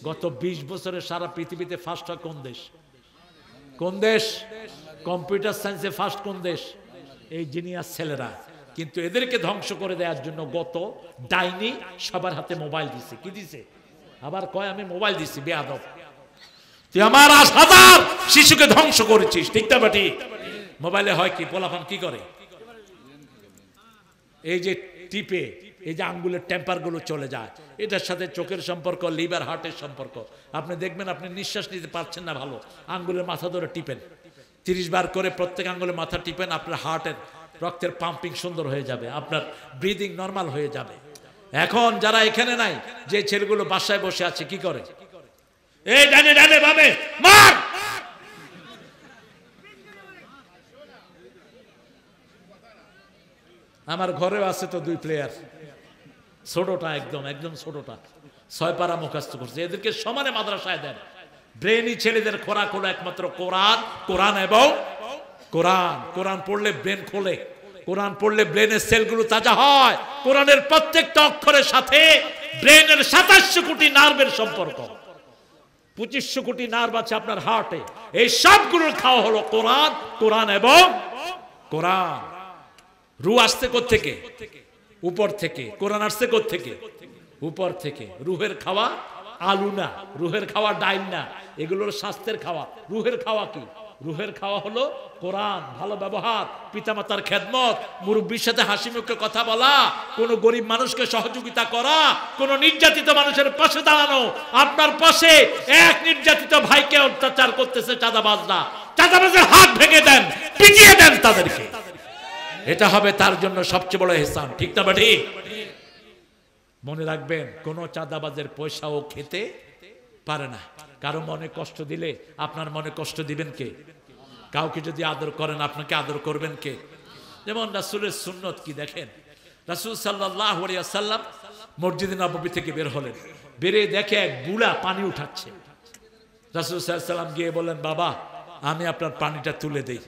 গত 20 বছরে সারা পৃথিবীতে ফার্স্ট হয় কোন দেশ? কোন দেশ? কম্পিউটার সায়েন্সে ফার্স্ট কোন দেশ? এই জিনিয়াস ছেলেরা। কিন্তু এদেরকে ধ্বংস করে দেওয়ার জন্য গত ডাইনি সবার হাতে মোবাইল দিছে। কি দিছে? আবার কয় আমি মোবাইল দিছি। বেয়াদব, তুই আমার 1000 শিশুকে ধ্বংস করেছিস। ঠিক না বেটি? মোবাইলে হয় কি, পোলাপান কি করে? এই যে টিপে এই যে আঙ্গুলের টেম্পার গুলো চলে যায়, এটার সাথে চোখের সম্পর্ক, লিভার হার্টের সম্পর্ক। আপনি দেখবেন আপনি নিঃশ্বাস নিতে পারছেন না ভালো, আঙ্গুলের মাথা ধরে টিপেন, 30 বার করে প্রত্যেক আঙ্গুলের মাথা টিপেন, আপনার হার্টের রক্তের পাম্পিং সুন্দর হয়ে যাবে, আপনার ব্রিদিং নর্মাল হয়ে যাবে। এখন যারা এখানে নাই, যে ছেলেগুলো বাসায় বসে আছে কি করে? এই ডানে ডানে ভাবে মার। আমার ঘরেও আছে তো 2 প্লেয়ার, ছোটটা একদম একদম ছোটটা 6 পারা মুখস্থ করছে। এদেরকে সমানে মাদ্রাসায় দেন। ব্রেনই ছেলেদের খোরাক হলো একমাত্র কোরআন, কোরআন এবং কোরআন। কোরআন পড়লে ব্রেন খোলে, কোরআন পড়লে ব্রেনের সেলগুলো তাজা হয়। কোরআনের প্রত্যেকটা অক্ষরের সাথে ব্রেনের 2700 কোটি নার্ভের সম্পর্ক, 2500 কোটি নার্ভ আছে আপনার হার্টে। এই সবগুলোর খাওয়া হলো কোরআন, কোরআন এবং কোরআন। রু আসছে কোত্থেকে? উপর থেকে। কোরআন আসছে কোত্থেকে? উপর থেকে। রুহের খাওয়া আলু না, রুহের খাওয়া ডাইল না, এগুলোর স্বাস্থ্যের খাওয়া। রুহের খাওয়া কি? রুহের খাওয়া হলো কোরআন, ভালো ব্যবহার, পিতামাতার খেদমত, মুরব্বীর সাথে হাসি মুখে কথা বলা, কোন গরিব মানুষকে সহযোগিতা করা, কোন নির্যাতিত মানুষের পাশে দাঁড়ানো। আপনার পাশে এক নির্যাতিত ভাইকে অত্যাচার করতেছে চাঁদাবাজরা, চাঁদাবাজের হাত ভেঙে দেন, পিটিয়ে দেন তাদেরকে। এটা হবে তার জন্য সবচেয়ে বড় ইহসান। ঠিক না বাটি? মনে রাখবেন, কোন চাঁদাবাজের পয়সাও খেতে পারে না। কারো মনে কষ্ট দিলে আপনার মনে কষ্ট দিবেন কে? কাউকে যদি আদর করেন আপনাকে আদর করবেন কে? যেমন রাসূলের সুন্নত কি দেখেন। রাসূল সাল্লাল্লাহু আলাইহি ওয়াসাল্লাম মসজিদে নববী থেকে বের হলেন, বেরে দেখে এক বুড়া পানি উঠাচ্ছে। রাসূল সাল্লাল্লাহু আলাইহি ওয়াসাল্লাম গিয়ে বললেন বাবা আমি আপনার পানিটা তুলে দেই।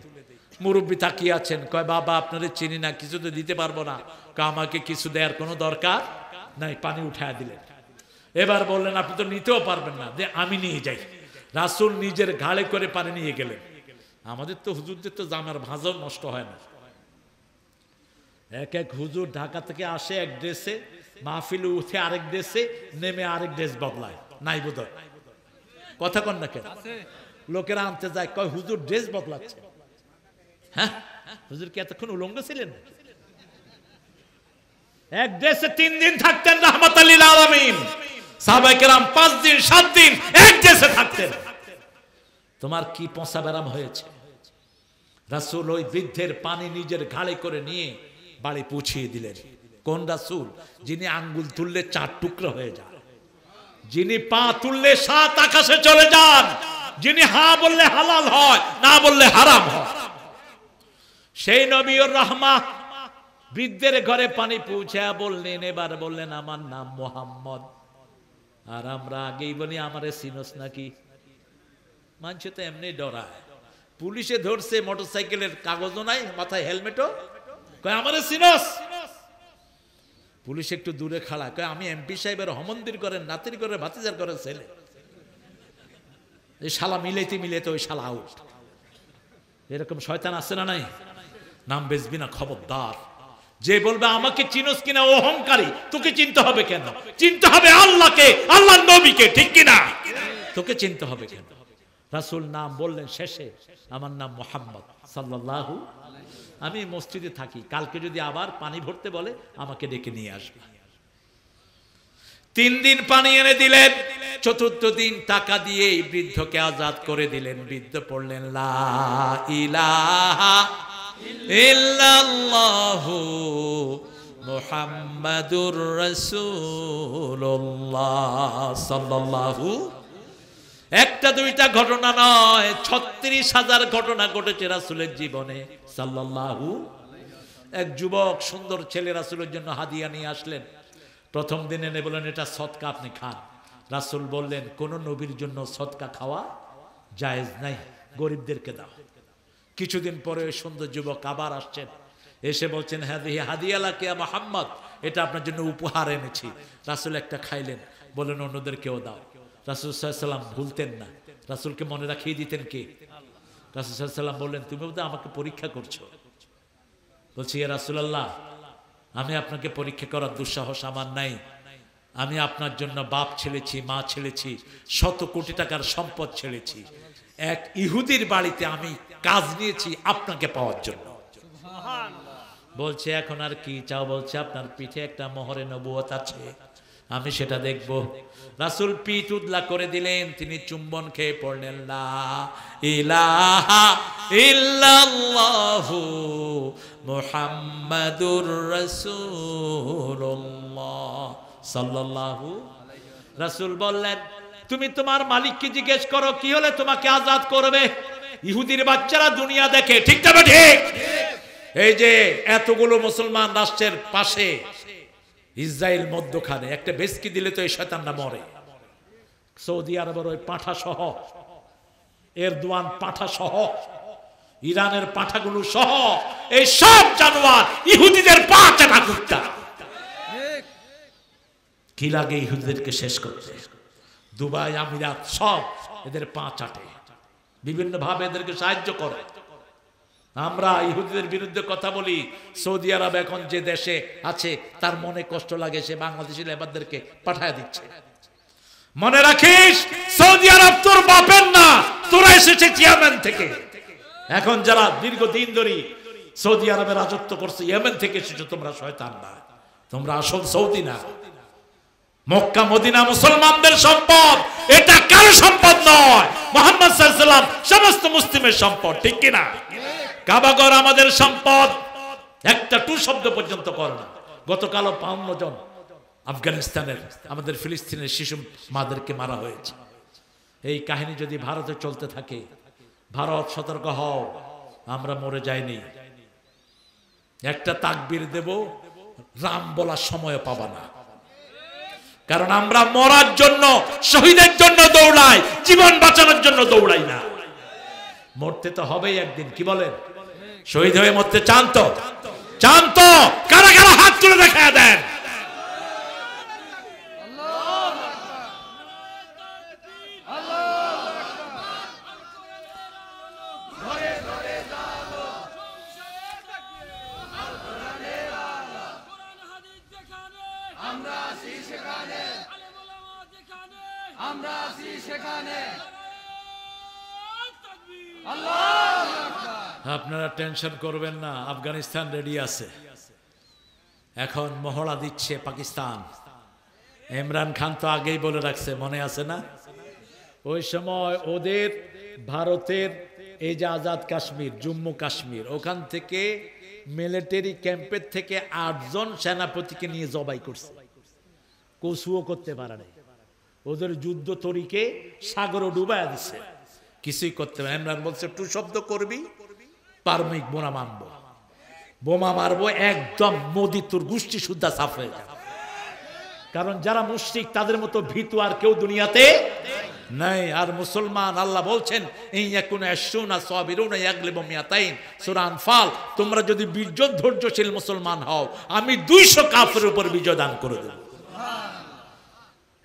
মুরব্বী তাকিয়ে আছেন, কয় বাবা আপনারে চিনি না, কিছু তো দিতে পারবো না। কয় আমাকে কিছু দেওয়ার কোনো দরকার নাই, পানি উঠায় দিলেন। এবার বললেন আপনি তো নিতেও পারবেন না, যে আমি নিয়ে যাই। রাসূল নিজের ঘাড়ে করে পানি নিয়ে গেলেন। আমাদের তো হুজুরদের তো জামার ভাঁজও নষ্ট হয় না। এক এক হুজুর ঢাকা থেকে আসে এক ড্রেসে, মাহফিলে উঠে আরেক ড্রেসে, নেমে আরেক ড্রেস বদলায়, নাই বোধহয়? কথা কন না কেন? লোকেরা আনতে যায়, কয় হুজুর ড্রেস বদলাচ্ছে। হ্যাঁ, হুজুর কি এতক্ষণ উলঙ্গ ছিলেন? এক ড্রেসে 3 দিন থাকতেন রাহমাতাল লিল আলামিন। সাহাবায়ে কেরাম 5 দিন 7 দিন এক ড্রেসে থাকতেন। তোমার কি পচা ব্যারাম হয়েছে? রাসূল ওই বৃদ্ধের পানি নিজের ঘাড়ে করে নিয়ে বাড়ি পৌঁছিয়ে দিলেন। কোন রাসূল? যিনি আঙ্গুল তুললে 4 টুকরো হয়ে যায়, যিনি পা তুললে 7 আকাশে চলে যান, যিনি হা বললে হালাল হয়, না বললে হারাম হয়, সেই নবীর রহমত বৃদ্ধের ঘরে পানি পৌঁছে বললেন। এবার বললেন আমার নাম মুহাম্মদ। আর আমরা আগেই বলি আমারে চিনোস নাকি? মানুষ তো এমনি ডরায়। পুলিশে ধরছে, মোটরসাইকেলের কাগজও নাই, মাথায় হেলমেটও, কয় আমারে চিনোস? পুলিশ একটু দূরে খাড়া, কয় আমি এমপি সাহেবের হমন্দির করেন, নাতির করে, ভাতিজার করে ছেলে। এই শালা মিলাইতে মিলাইতে ওই শালা আউট। এরকম শয়তান আছে না নাই? নাম বেচবি না, খবরদার। যে বলবে আমাকে চিনোস কিনা অহংকারী, তোকে চিনতে হবে কেন? চিনতে হবে আল্লাহকে, আল্লাহর নবীকে, ঠিক কিনা? তোকে চিনতে হবে কেন? রাসূল নাম বললেন শেষে, আমার নাম মুহাম্মদ সাল্লাল্লাহু। আমি মসজিদে থাকি, কালকে যদি আবার পানি ভরতে বলে আমাকে ডেকে নিয়ে আসবে। 3 দিন পানি এনে দিলেন। 4th দিন টাকা দিয়ে এই বৃদ্ধকে আজাদ করে দিলেন। বৃদ্ধ পড়লেন লা ইলাহা ইল্লাল্লাহু মুহাম্মাদুর রাসূলুল্লাহ সাল্লাল্লাহু। একটা দুইটা ঘটনা নয়, 36,000 ঘটনা ঘটেছে রাসূলের জীবনে সাল্লাল্লাহু। এক যুবক সুন্দর ছেলে রাসূলের জন্য হাদিয়া নিয়ে আসলেন। প্রথম দিন এনে বললেন এটা সদকা, আপনি খান। রাসূল বললেন কোন নবীর জন্য সদকা খাওয়া জায়েজ নাই, গরিবদেরকে দাও। কিছুদিন পরে ওই সুন্দর যুবক আবার আসছেন, এসে বলছেন হাদিয়া হাদিয়া লাকে ইয়া মুহাম্মদ, এটা আপনার জন্য উপহার এনেছি। রাসূল একটা খাইলেন, বললেন অন্যদেরকেও দাও। রাসূল সাল্লাল্লাহু আলাইহি ওয়াসাল্লাম ভুলতেন না, রাসূলকে মনে রাখিয়ে দিতেন কে? রাসূল সাল্লাল্লাহু আলাইহি ওয়াসাল্লাম বললেন তুমি বোধহয় আমাকে পরীক্ষা করছো। বলছি ইয়া রাসূলুল্লাহ, আমি আপনাকে পরীক্ষা করার দুঃসাহস আমার নাই। আমি আপনার জন্য বাপ ছেড়েছি, মা ছেড়েছি, 100 কোটি টাকার সম্পদ ছেড়েছি। এক ইহুদির বাড়িতে আমি কাজ নিয়েছি আপনাকে পাওয়ার জন্য। বলছে এখন আর কি চাও? বলছে আপনার পিঠে একটা মোহরে নবুয়ত আছে, আমি সেটা দেখব। রাসূল পিঠ উদলা করে দিলেন, তিনি চুম্বন খেয়ে পড়লেন লা ইলাহা ইল্লাল্লাহু মুহাম্মাদুর রাসূলুল্লাহ সাল্লাল্লাহু। রাসূল বললেন তুমি তোমার মালিককে জিজ্ঞেস করো কি হলে তোমাকে আজাদ করবে। ইহুদির বাচ্চারা দুনিয়া দেখে, ঠিক না ঠিক? এই যে এতগুলো মুসলমান রাষ্ট্রের পাশে ইসরায়েল মধ্যখানে একটা বেসকি দিলে তো এই শয়তানরা মরে। সৌদি আরবের ওই পাঁঠা সহ, এরদোয়ান পাঁঠা সহ, ইরানের পাঁঠাগুলো সহ, এই সব জানোয়ার ইহুদিদের পা চাটা কুত্তা। কি লাগে ইহুদিদেরকে শেষ করতে? দুবাই, আমিরাত সব এদের পা চাটে, বিভিন্ন ভাবে এদেরকে সাহায্য করে। আমরা ইহুদিদের বিরুদ্ধে কথা বলি, সৌদি আরব এখন যে দেশে আছে তার মনে কষ্ট লাগে, সে বাংলাদেশি লেবারদেরকে পাঠায় দিচ্ছে। মনে রাখিস সৌদি আরব তোর বাপের না, তোরা এসেছে ইয়েমেন থেকে। এখন যারা দীর্ঘদিন ধরে সৌদি আরবে রাজত্ব করছে, ইয়েমেন থেকে এসেছে তোমরা শয়তান না, তোমরা আসল সৌদি না। মক্কা মদিনা মুসলমানদের সম্পদ, এটা কারো সম্পদ নয়, মুহাম্মদ সাল্লাল্লাহু আলাইহি ওয়াসাল্লাম সমস্ত মুসলিমের সম্পদ, ঠিক কি না? কাবাঘর আমাদের সম্পদ, একটা টু শব্দ পর্যন্ত করে না। গতকালও 52 জন আফগানিস্তানের, আমাদের ফিলিস্তিনের শিশু মাদেরকে মারা হয়েছে। এই কাহিনী যদি ভারতে চলতে থাকে, ভারত সতর্ক হও, আমরা মরে যাইনি। একটা তাকবীর দেব, রাম বলার সময় পাবা না, কারণ আমরা মরার জন্য, শহীদের জন্য দৌড়াই, জীবন বাঁচানোর জন্য দৌড়াই না। মরতে তো হবেই একদিন, কি বলেন? শহীদ হয়ে মরতে চান তো? চান তো? কারা কারা হাত তুলে দেখা দেন। আপনারা টেনশন করবেন না, আফগানিস্তান রেডি আছে। এখন মহড়া দিচ্ছে পাকিস্তান। ইমরান খান তো আগেই বলে রাখছে, মনে আছে না? ওই সময় ওদের ভারতের এই যে আজাদ কাশ্মীর, জম্মু কাশ্মীর, ওখান থেকে মিলিটারি ক্যাম্পের থেকে 8 জন সেনাপতিকে নিয়ে জবাই করছে, কসুও করতে পারে নাই। ওদের যুদ্ধ তরিকে সাগরও ডুবাইয়া দিচ্ছে, কিছুই করতে পারে। ইমরান বলছে টু শব্দ করবি, পারমিক বোমা মারবো, বোমা মারবো, একদম মোদি তোর গোষ্ঠী সুদ্ধা সাফ হয়ে যাবে। কারণ যারা মুশরিক তাদের মতো ভীতু আর কেউ দুনিয়াতে নাই। আর মুসলমান, আল্লাহ বলছেন সূরা আনফাল, তোমরা যদি বীর্য ধৈর্যশীল মুসলমান হও, আমি 200 কাফেরের উপর বিজয় দান করে দেব।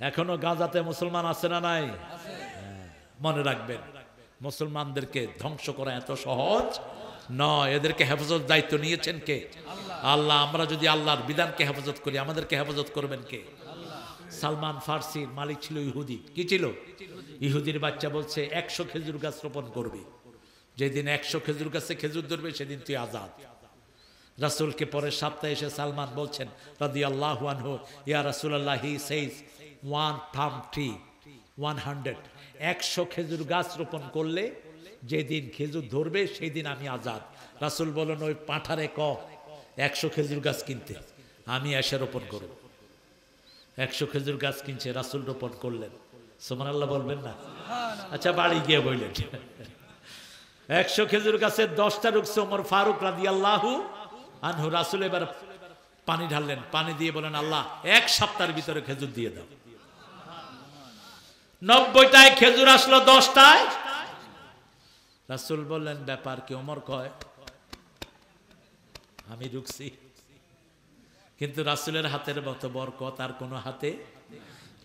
এখনো গাজাতে মুসলমান আছে না নাই? মনে রাখবেন, মুসলমানদেরকে ধ্বংস করা এত সহজ নয়। এদেরকে হেফাজত দায়িত্ব নিয়েছেন কে? আল্লাহ। আমরা যদি আল্লাহর বিধানকে হেফাজত করি, আমাদেরকে হেফাজত করবেন কে? সালমান ফার্সির মালিক ছিল ইহুদি। কি ছিল? ইহুদির বাচ্চা বলছে 100 খেজুর গাছ রোপণ করবি, যেদিন 100 খেজুর গাছে খেজুর ধরবে সেদিন তুই আজাদ। রাসূলকে পরের সপ্তাহে এসে সালমান বলছেন রাদিয়াল্লাহু আনহু, ইয়া রাসূলুল্লাহ, হি সেজ 1 palm tree 100, 100 খেজুর গাছ রোপণ করলে যেদিন খেজুর ধরবে সেই দিন আমি আজাদ। রাসূল বলেন ওই পাঠারে ক 100 খেজুর গাছ কিনতে, আমি এসে রোপণ করব। 100 খেজুর গাছ কিনছে, রাসূল রোপণ করলেন। সুবহানাল্লাহ বলবেন না? আচ্ছা, বাড়ি গিয়ে বললেন 100 খেজুর গাছের 10টা রুকছে ওমর ফারুক রাদিয়াল্লাহু আনহু। রাসূল এবার পানি ঢাললেন, পানি দিয়ে বলেন আল্লাহ 1 সপ্তাহের ভিতরে খেজুর দিয়ে দাও। 90টায় খেজুর আসলো, 10টায়। রাসূল বললেন ব্যাপার কি? ওমর কয় আমি রুকছি, কিন্তু রাসূলের হাতের মতো বরকত আর কোনো হাতে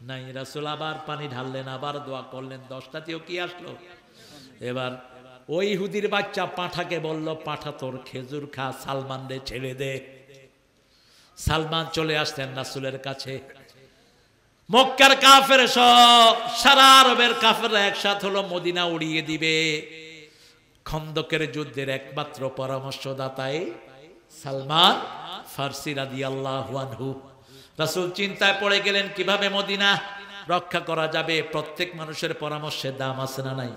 নাই। রাসূল আবার পানি ঢাললেন, আবার দোয়া করলেন, 10টাতেও কি আসলো? এবার ওই ইহুদির বাচ্চা পাঁঠাকে বলল, পাঁঠা তোর খেজুর খা, সালমান রে ছেড়ে দে। সালমান চলে আসলেন রাসূলের কাছে। মক্কার কাফের সব, সারা আরবের কাফেররা একসাথ হলো, মদিনা উড়িয়ে দিবে। খন্দকের যুদ্ধের একমাত্র পরামর্শদাতাই সালমান ফার্সি রাদিয়াল্লাহু আনহু। রাসূল চিন্তায় পড়ে গেলেন কিভাবে মদিনা রক্ষা করা যাবে। প্রত্যেক মানুষের পরামর্শের দাম আছে না নাই?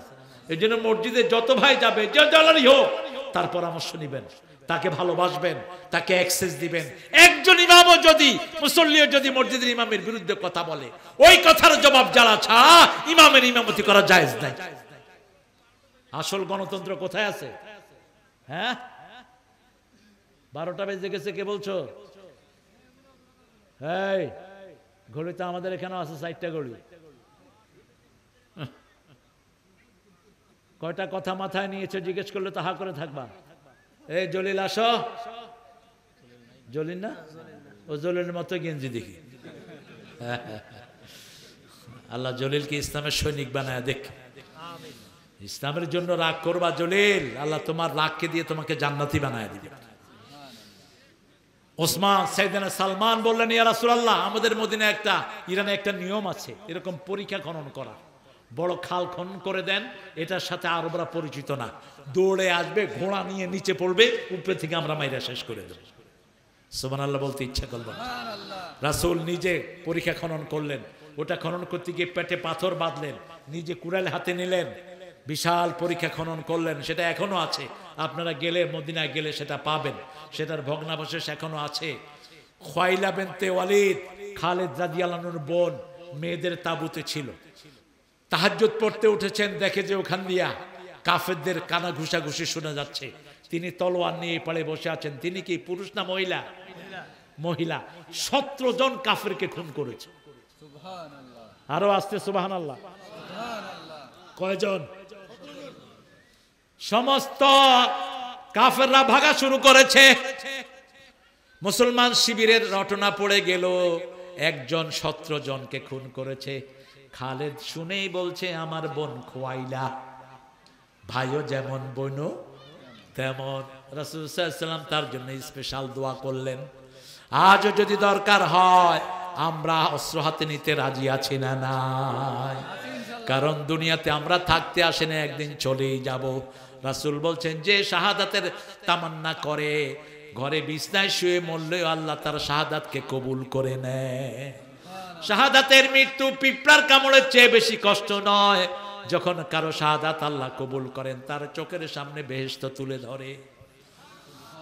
এই জন্য মসজিদে যত ভাই যাবে, যে দলেরই হোক, তার পরামর্শ নিবেন, তাকে ভালোবাসবেন, তাকে অ্যাক্সেস দিবেন। একজন ইমামও যদি, মুসল্লিও যদি মসজিদের ইমামের বিরুদ্ধে কথা বলে, ওই কথার জবাব যারা ছাড়া ইমামের ইমামতি করা জায়েজ নাই। আসল গণতন্ত্র কোথায় আছে? হ্যাঁ, 12টা বেজে গেছে, কে বলছো? এই ঘড়িতে আমাদের এখানেও আছে 4টা ঘড়ি। কয়টা কথা মাথায় নিয়েছে জিজ্ঞেস করলে তো হা করে থাকবা। এই জলিল আসো। জলিল না? ও জলিলের মতো গেঞ্জি দেখি। আল্লাহ জলিলকে ইসলামের সৈনিক বানায় দেখ। ইসলামের জন্য রাগ করবা জলিল, আল্লাহ তোমার রাগকে দিয়ে তোমাকে জান্নাতি বানায় দিবে। ওসমান সাইয়েদনা সালমান বললেন, ইয়া রাসূলুল্লাহ, আমাদের মদিনায় ইরানে একটা নিয়ম আছে, এরকম পরীক্ষা খনন করা। বড় খাল খনন করে দেন, এটার সাথে আরবরা পরিচিত না, দৌড়ে আসবে, ঘোড়া নিয়ে নিচে পড়বে, উপরে থেকে আমরা মাইরা শেষ করে দেব। সুবহানাল্লাহ বলতে ইচ্ছা করলো। রাসূল নিজে পরীক্ষা খনন করলেন। ওটা খনন করতে গিয়ে পেটে পাথর বাঁধলেন, নিজে কুড়াল হাতে নিলেন, বিশাল পরীক্ষা খনন করলেন। সেটা এখনো আছে, আপনারা গেলে, মদিনায় গেলে সেটা পাবেন। সেটার ভগ্নাবশেষ এখনো আছে। খুয়াইলা বিনতে ওয়ালিদ, খালিদ রাদিয়াল্লাহু আনহুর বোন, মেয়েদের তাঁবুতে ছিল। তাহাজ্জুদ পড়তে উঠেছেন, দেখে যে ওখান দিয়া কাফেরদের কানা ঘুষাঘুষি শোনা যাচ্ছে। তিনি তলোয়ার নিয়ে পাড়ে বসে আছেন। তিনি কি পুরুষ না মহিলা? মহিলা। 17 জন কাফেরকে খুন করেছে। আরো আসতে সুবহানাল্লাহ। কয়জন? সমস্ত কাফেররা ভাগা শুরু করেছে। মুসলমান শিবিরের রটনা পড়ে গেল, একজন 17 জনকে খুন করেছে। খালেদ শুনেই বলছে আমার বোন খোয়াইলা, ভাইও যেমন বোনও তেমন। রাসূল সাল্লাল্লাহু আলাইহি ওয়াসাল্লাম তার জন্য স্পেশাল দোয়া করলেন। আজও যদি দরকার হয় আমরা অস্ত্র হাতে নিতে রাজি আছি না নাই? কারণ দুনিয়াতে আমরা থাকতে আসে না, একদিন চলেই যাব। রাসূল বলছেন যে শাহাদাতের তামান্না করে ঘরে বিছনায় শুয়ে মরলেও আল্লাহ তার শাহাদাতকে কবুল করে নেয়। শাহাদাতের মৃত্যু পিঁপড়ার কামড়ের চেয়ে বেশি কষ্ট নয়। যখন কারো শাহাদাত আল্লাহ কবুল করেন তার চোখের সামনে বেহেশত তুলে ধরে।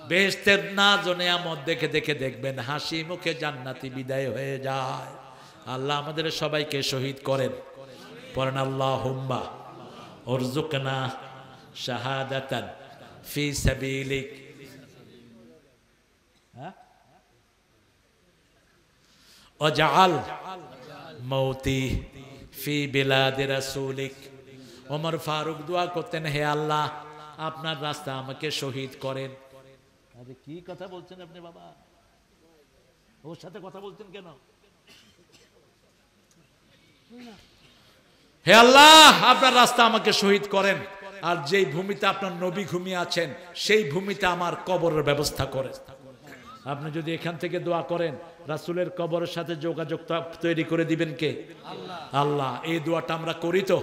বেহেশতের নাজ ও নেয়ামত দেখে দেখে দেখবেন হাসি মুখে জান্নাতি বিদায় হয়ে যায়। আল্লাহ আমাদের সবাইকে শহীদ করেন। পড়েন আল্লাহুম্মা উরযুকনা শাহাদাতান ফি সাবিলিক। ওয়াজআল মৌতি ফি বিলাদি রাসূলিক। ওমর ফারুক দোয়া করতেন, হে আল্লাহ আপনার রাস্তা আমাকে শহীদ করেন। আরে কি কথা বলছেন আপনি বাবা, ওর সাথে কথা বলছেন কেন? হে আল্লাহ আপনার রাস্তা আমাকে শহীদ করেন, আর যেই ভূমিতে আপনার নবী ঘুমিয়ে আছেন সেই ভূমিতে আমার কবরের ব্যবস্থা করেন। আপনি যদি এখান থেকে দোয়া করেন রাসূলের কবরের সাথে যোগাযোগ তৈরি করে দিবেন কে? আল্লাহ। এই দোয়াটা আমরা করি তো?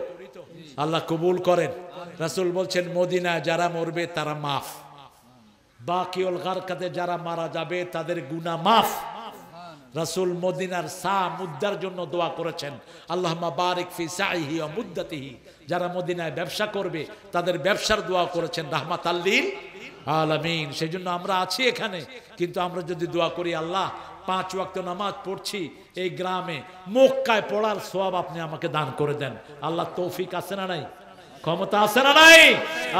আল্লাহ কবুল করেন। রাসূল বলছেন মদিনায় যারা মরবে তারা মাফ, বাকিউল গারকাতে যারা মারা যাবে তাদের গুনাহ মাফ। রাসূল মদিনার সা মুদ্দার জন্য দোয়া করেছেন, আল্লাহুম্মা বারিক ফি সাইহি ওয়া মুদ্দাতিহি। যারা মদিনায় ব্যবসা করবে তাদের ব্যবসার দোয়া করেছেন রাহমাতাল লিল আলামিন। সেজন্য আমরা আছি এখানে, কিন্তু আমরা যদি দোয়া করি আল্লাহ 5 ওয়াক্ত নামাজ পড়ছি এই গ্রামে, মক্কায় পড়ার সওয়াব আপনি আমাকে দান করে দেন। আল্লাহ তৌফিক আছে না নাই? ক্ষমতা আছে না নাই?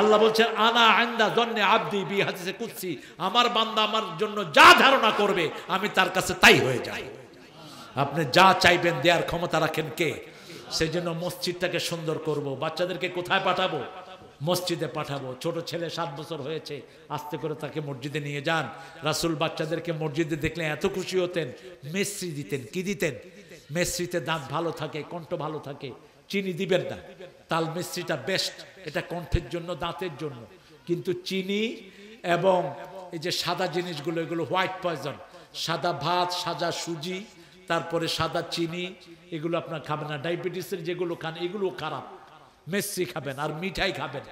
আল্লাহ বলছেন আনা ইনদা যন্নি আবদি বি, হাদিসে কুদসি, আমার বান্দা আমার জন্য যা ধারণা করবে আমি তার কাছে তাই হয়ে যাই। আপনি যা চাইবেন দেওয়ার ক্ষমতা রাখেন কে? সেজন্য মসজিদটাকে সুন্দর করব। বাচ্চাদেরকে কোথায় পাঠাবো? মসজিদে পাঠাবো। ছোট ছেলে 7 বছর হয়েছে, আস্তে করে তাকে মসজিদে নিয়ে যান। রাসূল বাচ্চাদেরকে মসজিদে দেখলে এত খুশি হতেন, মেসরি দিতেন। কি দিতেন? মেসরিতে দাঁত ভালো থাকে, কণ্ঠ ভালো থাকে, চিনি দিবেন না। তাল মিশ্রিটা বেস্ট, এটা কণ্ঠের জন্য, দাঁতের জন্য। কিন্তু চিনি এবং এই যে সাদা জিনিসগুলো, এগুলো হোয়াইট পয়জন। সাদা ভাত, সাদা সুজি, তারপরে সাদা চিনি, এগুলো আপনার খাবেন না। ডায়াবেটিসের যেগুলো খান এগুলো খারাপ। মিশ্রি খাবেন আর মিঠাই খাবেন।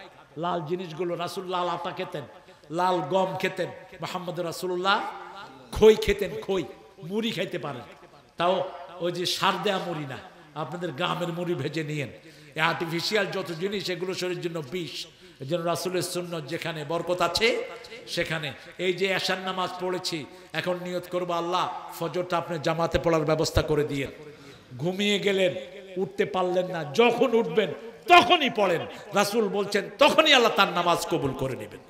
লাল জিনিসগুলো, রাসূল লাল আটা খেতেন, লাল গম খেতেন। মুহাম্মদ রাসূলুল্লাহ খই খেতেন, খই। মুড়ি খাইতে পারেন, তাও ওই যে সার দেয়া মুড়ি না, আপনাদের গ্রামের মুড়ি ভেজে নিয়েন। আর্টিফিশিয়াল যত জিনিস এগুলো শরীরের জন্য বিষ। এই জন্য রাসূলের সুন্নাত যেখানে বরকত আছে সেখানে। এই যে এশার নামাজ পড়েছি, এখন নিয়ত করব আল্লাহ ফজরটা আপনি জামাতে পড়ার ব্যবস্থা করে দিয়ে। ঘুমিয়ে গেলেন, উঠতে পারলেন না, যখন উঠবেন তখনই পড়েন। রাসূল বলছেন তখনই আল্লাহ তার নামাজ কবুল করে নেবেন।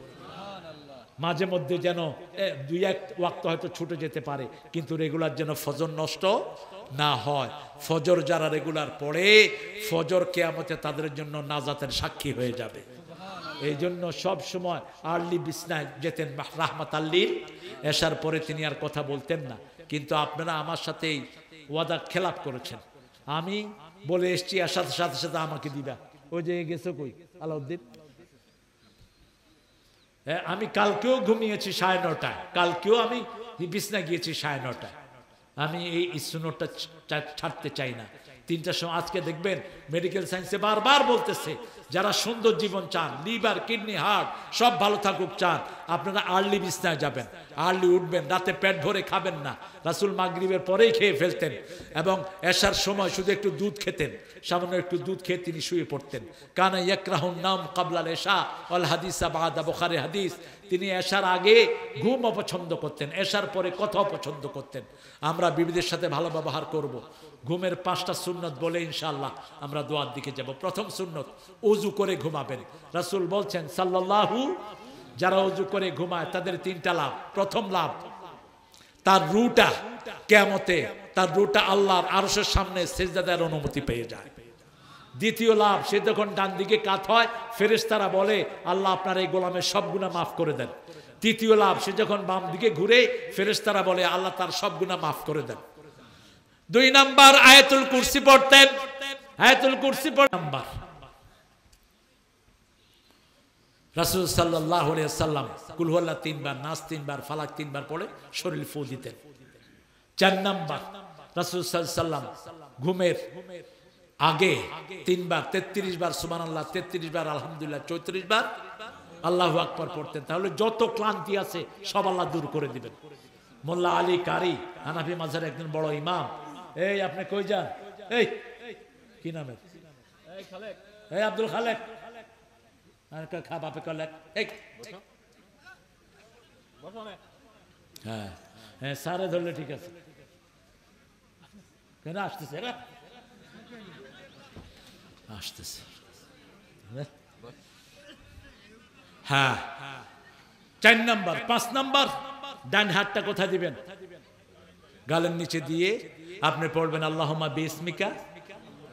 মাঝে মধ্যে যেন 2-1 ওয়াক্ত হয়তো ছুটে যেতে পারে, কিন্তু রেগুলার যেন ফজর নষ্ট না হয়। ফজর যারা রেগুলার পড়ে, ফজর কিয়ামতে তাদের জন্য নাজাতের সাক্ষী হয়ে যাবে। এই জন্য সব সময় আর্লি বিছনায় যেতেন রাহমাতাল লিল। এশার পরে তিনি আর কথা বলতেন না। কিন্তু আপনারা আমার সাথেই ওয়াদা খেলাপ করেছেন। আমি বলে এসছি এশার সাথে সাথে আমাকে দিবা। ওই যে গেছো কই আলাউদ্দিন? আমি কালকেও ঘুমিয়েছি 9:30টায়, কালকেও আমি বিছনায় গিয়েছি 9:30টায়। আমি এই সুন্নতটা ছাড়তে চাই না। 3টার সময় আজকে দেখবেন মেডিকেল সায়েন্সে বারবার বলতেছে যারা সুন্দর জীবন চান, লিভার, কিডনি, হার্ট সব ভালো থাকুক চান, আপনারা আর্লি বিছনায় যাবেন, আর্লি উঠবেন, রাতে পেট ভরে খাবেন না। রাসূল মাগরিবের পরেই খেয়ে ফেলতেন এবং এশার সময় শুধু একটু দুধ খেতেন, সামান্য একটু দুধ খেয়ে তিনি শুয়ে পড়তেন। কানা ইয়াকরাহুন নাম কাবলাল এশা ওয়াল হাদিসা বাদা, বুখারী হাদিস। তিনি এশার আগে ঘুম অপছন্দ করতেন, এশার পরে কথা অপছন্দ করতেন। আমরা বিবিদের সাথে ভালো ব্যবহার করব। ঘুমের 5টা সুন্নত বলে ইনশাআল্লাহ আমরা দোয়ার দিকে যাব। প্রথম সুন্নত, ওযু করে ঘুমাবেন। রাসূল বলছেন সাল্লাল্লাহু, যারা ওযু করে ঘুমায় তাদের 3টা লাভ। প্রথম লাভ, তার রূহটা কিয়ামতে, তার রূহটা আল্লাহর আরশের সামনে সিজদা দেওয়ার অনুমতি পেয়ে যায়। দ্বিতীয় লাভ, সে যখন ডান দিকে কাত হয় ফেরেশতারা বলে আল্লাহ আপনার এই গোলামের সব গুনাহ মাফ করে দেন। তৃতীয় লাভ, সে যখন বাম দিকে ঘুরে ফেরেশতারা বলে আল্লাহ তার সব গুনাহ মাফ করে দেন। 2 নাম্বার আয়াতুল কুরসি পড়তেন। আয়াতুল কুরসি নাম্বার রাসূল সাল্লাল্লাহু আলাইহি ওয়াসাল্লাম কুল হুয়াল্লাহ 3 বার, নাস 3 বার, ফালাক 3 বার পড়ে শরীর ফু দিতেন। 4 নাম্বার রাসূল সাল্লাল্লাহু আলাইহি ওয়াসাল্লাম ঘুমের আগে 3 বার 33 বার সুবহানাল্লাহ, 33 বার আলহামদুলিল্লাহ, 34 বার আল্লাহু আকবার পড়তেন। তাহলে যত ক্লান্তি আছে সব আল্লাহ দূর করে দিবেন। মোল্লা আলী কারি হানাফি মাযহাবের একজন বড় ইমাম, এই আপনি কই যান, এই কি নামের, এই খালেক, এই আব্দুল খালেক, আর কা খা বাপে কলেক, এই বসো না, হ্যাঁ হ্যাঁ সারে ধরলে ঠিক আছে, কেন আসতেছে রে, আসতেছে, হ্যাঁ 4 নাম্বার। 5 নাম্বার ডান হাতটা কোথায় দিবেন, গালের নিচে দিয়ে আপনি পড়বেন আল্লাহুম্মা বিসমিকা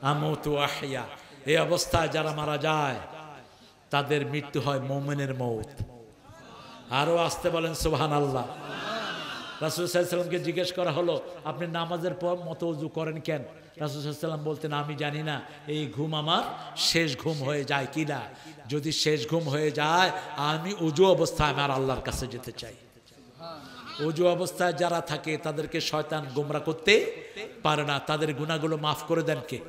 আমুতু ওয়া আহইয়া। এই অবস্থায় যারা মারা যায় তাদের মৃত্যু হয় মুমিনের মওত। আরো আসতে বলেন সুবহানাল্লাহ। রাসূল সাল্লাল্লাহু আলাইহি ওয়াসাল্লামকে জিজ্ঞেস করা হলো আপনি নামাজের পর মতো ওযু করেন কেন? রাসূল সাল্লাল্লাহু আলাইহি ওয়াসাল্লাম বলতেন আমি জানি না এই ঘুম আমার শেষ ঘুম হয়ে যায় কিনা, যদি শেষ ঘুম হয়ে যায় আমি ওযু অবস্থায় আমার আল্লাহর কাছে যেতে চাই। ওযু অবস্থায় যারা থাকে তাদেরকে শয়তান গোমরা করতে পারে না, তাদের গুনাহগুলো মাফ করে দেন কে?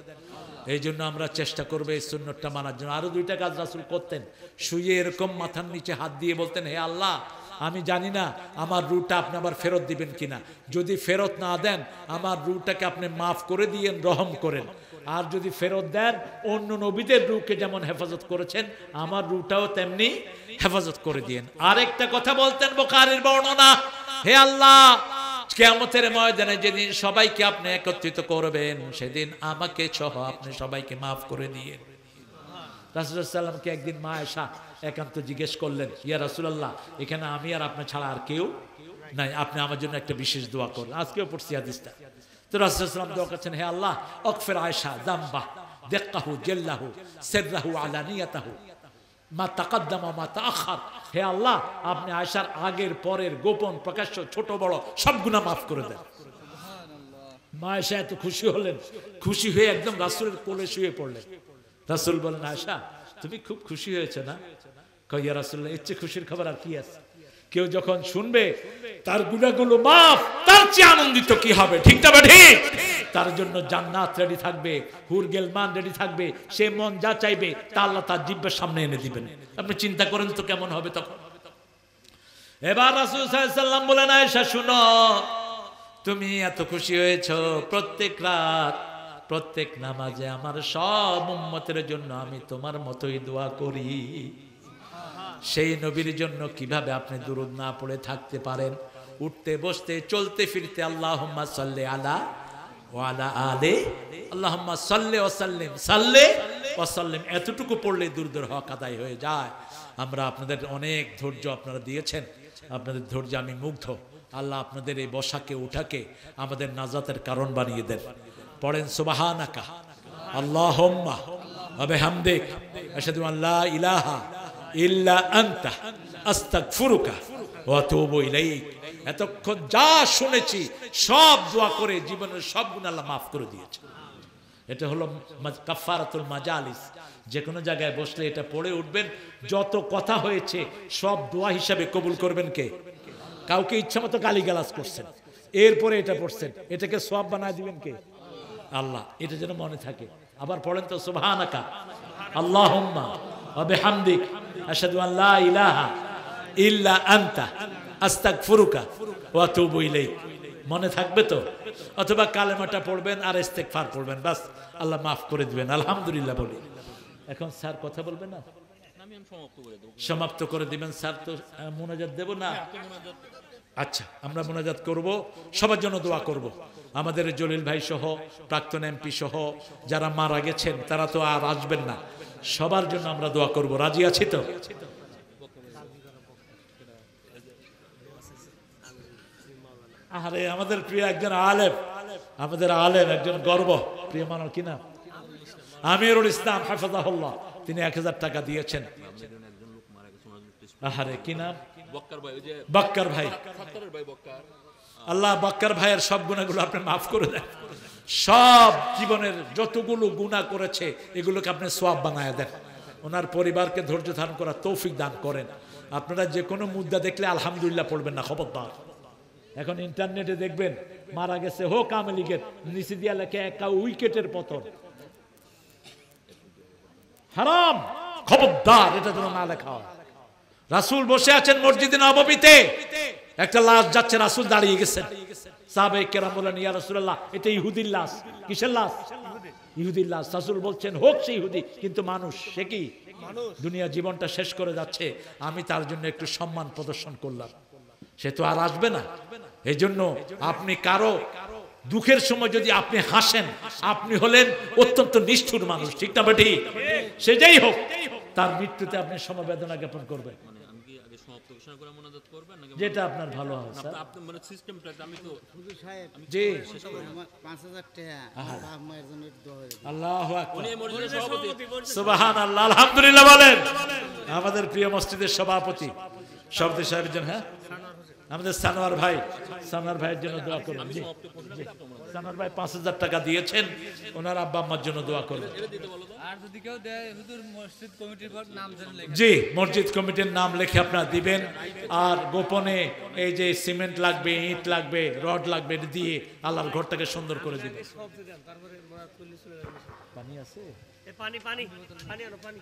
এই জন্য আমরা চেষ্টা করবো এই সুন্নতটা মানার জন্য। আরো 2টা কাজ রাসূল করতেন, শুয়ে এরকম মাথার নিচে হাত দিয়ে বলতেন হে আল্লাহ আমি জানি না আমার রূহটা আপনি আবার ফেরত দিবেন কিনা, যদি ফেরত না দেন আমার রূহটাকে আপনি মাফ করে দিয়েন, রহম করেন, আর যদি ফেরত দেন অন্য নবীদের রূহকে যেমন হেফাজত করেছেন আমার রূহটাও তেমনি হেফাজত করে দিয়েন। আরেকটা কথা বলতেন বুখারীর বর্ণনা, হে আল্লাহ কিয়ামতের ময়দানে যেদিন সবাইকে আপনি একত্রিত করবেন সেদিন আমাকে সহ আপনি সবাইকে মাফ করে দিয়েন। রাসূলুল্লাহ সাল্লাল্লাহু আলাইহি ওয়াসাল্লামকে একদিন মা আয়েশা একান্ত জিজ্ঞেস করলেন ইয়া রাসূলুল্লাহ এখানে আমি আর আপনি ছাড়া আর কেউ নাই, আপনি আমার জন্য একটা বিশেষ দোয়া করুন। আজকেও পড়ছি হাদিসটা। তো রাসূলুল্লাহ সাল্লাল্লাহু আলাইহি ওয়াসাল্লাম দোয়া করছেন হে আল্লাহ আগফির আয়েশা যামবা দিক্কাহু জাল্লাহু সিররাহু আলানিয়াতাহু মা তাকাদ্দামা মা তাআখার। হে আল্লাহ আপনি আয়েশার আগের পরের গোপন প্রকাশ্য ছোট বড় সব গুনাহ মাফ করে দেন। মা আয়েশা এত খুশি হলেন, খুশি হয়ে একদম রাসূলের কোলে শুয়ে পড়লেন। রাসূল বলেন আয়েশা তুমি খুব খুশি হয়েছে না? কয় ইয়া রাসূলুল্লাহ এর চেয়ে খুশির খবর আর কি আছে? কেউ যখন শুনবে তার গুনাহগুলো মাফ তার চেয়ে আনন্দিত কি হবে, ঠিক না ঠিক? তার জন্য জান্নাত রেডি থাকবে, হুর গেলমান রেডি থাকবে, সে মন যা চাইবে তা আল্লাহ তার জিহ্বার সামনে এনে দিবেন। আপনি চিন্তা করেন তো কেমন হবে তখন। এবার রাসূল সাল্লাল্লাহু আলাইহি ওয়াসাল্লাম বলেন আয়েশা শুনো তুমি এত খুশি হয়েছো, প্রত্যেক রাত প্রত্যেক নামাজে আমার সব উম্মতের জন্য আমি তোমার মতোই দোয়া করি। সেই নবীর জন্য কিভাবে আপনি দুরূদ না পড়ে থাকতে পারেন? উঠতে বসতে চলতে ফিরতে আল্লাহুম্মা সাল্লি আলা ওয়া আলা আলি আল্লাহুম্মা সাল্লি ওয়া সাল্লিম সাল্লি ওয়া সাল্লিম এতটুকু পড়লে দুরূদের হক আদায় হয়ে যায়। আমরা আপনাদের অনেক ধৈর্য আপনারা দিয়েছেন, আপনাদের ধৈর্য আমি মুগ্ধ। আল্লাহ আপনাদের এই বসাকে উঠাকে আমাদের নাজাতের কারণ বানিয়ে দেন। পড়েন সুবহানাকা আল্লাহুম্মা ওয়া বিহামদিক আশহাদু আল লা ইলাহা ইল্লা আনতা আস্তাগফিরুকা ওয়া আতুবু ইলাইক। এতক্ষণ যা শুনেছি সব দোয়া করে জীবনের সব গুনাহ আল্লাহ মাফ করে দিয়েছে। এটা হলো কাফারাতুল মাজালিস। যে কোনো জায়গায় বসলে এটা পড়ে উঠবেন, যত কথা হয়েছে সব দোয়া হিসাবে কবুল করবেন কে? কাউকে ইচ্ছা মতো গালিগালাজ করছেন এরপরে এটা পড়ছেন, এটাকে সওয়াব বানায় দিবেন কে? আল্লাহ। এটা যেন মনে থাকে। আবার পড়েন তো সুবহানাকা আল্লাহুম্মা ওয়া বিহামদিক আশহাদু আল লা ইলাহা ইল্লা আনতা আস্তাগফিরুকা ওয়া আতুবু ইলাইক। মনে থাকবে তো? অথবা কালেমাটা পড়বেন আর ইস্তেগফার পড়বেন, বাস আল্লাহ মাফ করে দিবেন। আলহামদুলিল্লাহ বলি। এখন স্যার কথা বলবেন না? সমাপ্ত করে দিবেন স্যার। তো মোনাজাত দেব না? আচ্ছা আমরা মোনাজাত করব, সবার জন্য দোয়া করব। আমাদের জলিল ভাই সহ প্রাক্তন এমপি সহ যারা মারা গেছেন তারা তো আর আসবেন না, সবার জন্য আমরা দোয়া করব। রাজি আছি তো? আরে আমাদের প্রিয় একজন আলেম, আমাদের আলেম একজন গর্ব, প্রিয় মানুষ কি না আমিরুল ইসলাম হাফেজাহুল্লাহ, তিনি 1000 টাকা দিয়েছেন। আপনাদের একজন লোক মারা গেছে, ওনার লিস্ট আহারে কি নাম? বক্কার ভাই, ওই যে বক্কার ভাই। সত্তরের ভাই বক্কার। আল্লাহ বক্কার ভাইয়ের সব গুনাহগুলো আপনি মাফ করে দেন, সব জীবনের যতগুলো গুনাহ করেছে এগুলোকে আপনি সওয়াব বানায় দেন, ওনার পরিবারকে ধৈর্য ধারণ করার তৌফিক দান করেন। আপনারা যে কোনো মুদ্রা দেখলে আলহামদুলিল্লাহ পড়বেন না, খবরদার। এখন ইন্টারনেটে দেখবেন মারা গেছে হোক আওয়ামী লীগের, নিচে দিয়া লেখে 1 উইকেটের পতন, হারাম, খবরদার, এটা যেন না লেখা হয়। রাসূল বসে আছেন মসজিদে নববীতে, একটা লাশ যাচ্ছে, রাসূল দাঁড়িয়ে গেছেন, সাহাবায়ে কেরাম বলেন ইয়া রাসূলুল্লাহ এটা ইহুদির লাশ। কিসের লাশ? ইহুদির লাশ। রাসূল বলছেন হোক সে ইহুদি, কিন্তু মানুষ, সে কি দুনিয়া জীবনটা শেষ করে যাচ্ছে, আমি তার জন্য একটু সম্মান প্রদর্শন করলাম, সে তো আর আসবে না। এই জন্য আপনি কারো দুঃখের সময় যদি আপনি হাসেন, আপনি হলেন অত্যন্ত নিষ্ঠুর মানুষ, ঠিক না বেটি? সে যেই হোক, তার মৃত্যুতে আপনি সমবেদনা জ্ঞাপন করবেন, মানে আমি কি আগে সমাপ্ত ঘোষণা করে মোনাজাত করবেন নাকি? যেটা আপনার ভালো হয় স্যার। আপনি মানে সিস্টেমটা আমি তো হুজুর সাহেব, জি, 5000 টাকা আমার বাপ মায়ের জন্য একটু দোয়া করে দিন। আল্লাহু আকবার, উনি এই মসজিদের সভাপতি। সুবহানাল্লাহ, আলহামদুলিল্লাহ বলেন। আমাদের প্রিয় মসজিদের সভাপতি সভাপতি সাহেবের জন্য, হ্যাঁ, আমাদের সানোয়ার ভাই, সানোয়ার ভাইয়ের জন্য দোয়া করুন। জি, জি। সানোয়ার ভাই 5000 টাকা দিয়েছেন, ওনার আব্বা আম্মার জন্য দোয়া করুন। আর যদি কেউ দেয় হুজুর মসজিদ কমিটির নাম জানে লেখা। জি, মসজিদ কমিটির নাম লিখে আপনারা দিবেন। আর গোপনে এই যে সিমেন্ট লাগবে, ইট লাগবে, রড লাগবে, এটা দিয়ে আল্লাহর ঘরটাকে সুন্দর করে দিবেন। তারপরে চলে যাবে। পানি আছে? পানি পানি পানি আনো, পানি।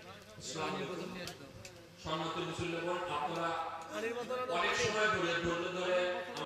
সম্মানিত মুসল্লিগণ, আপনারা পানির বোতল আনো। অনেক সময় ধরে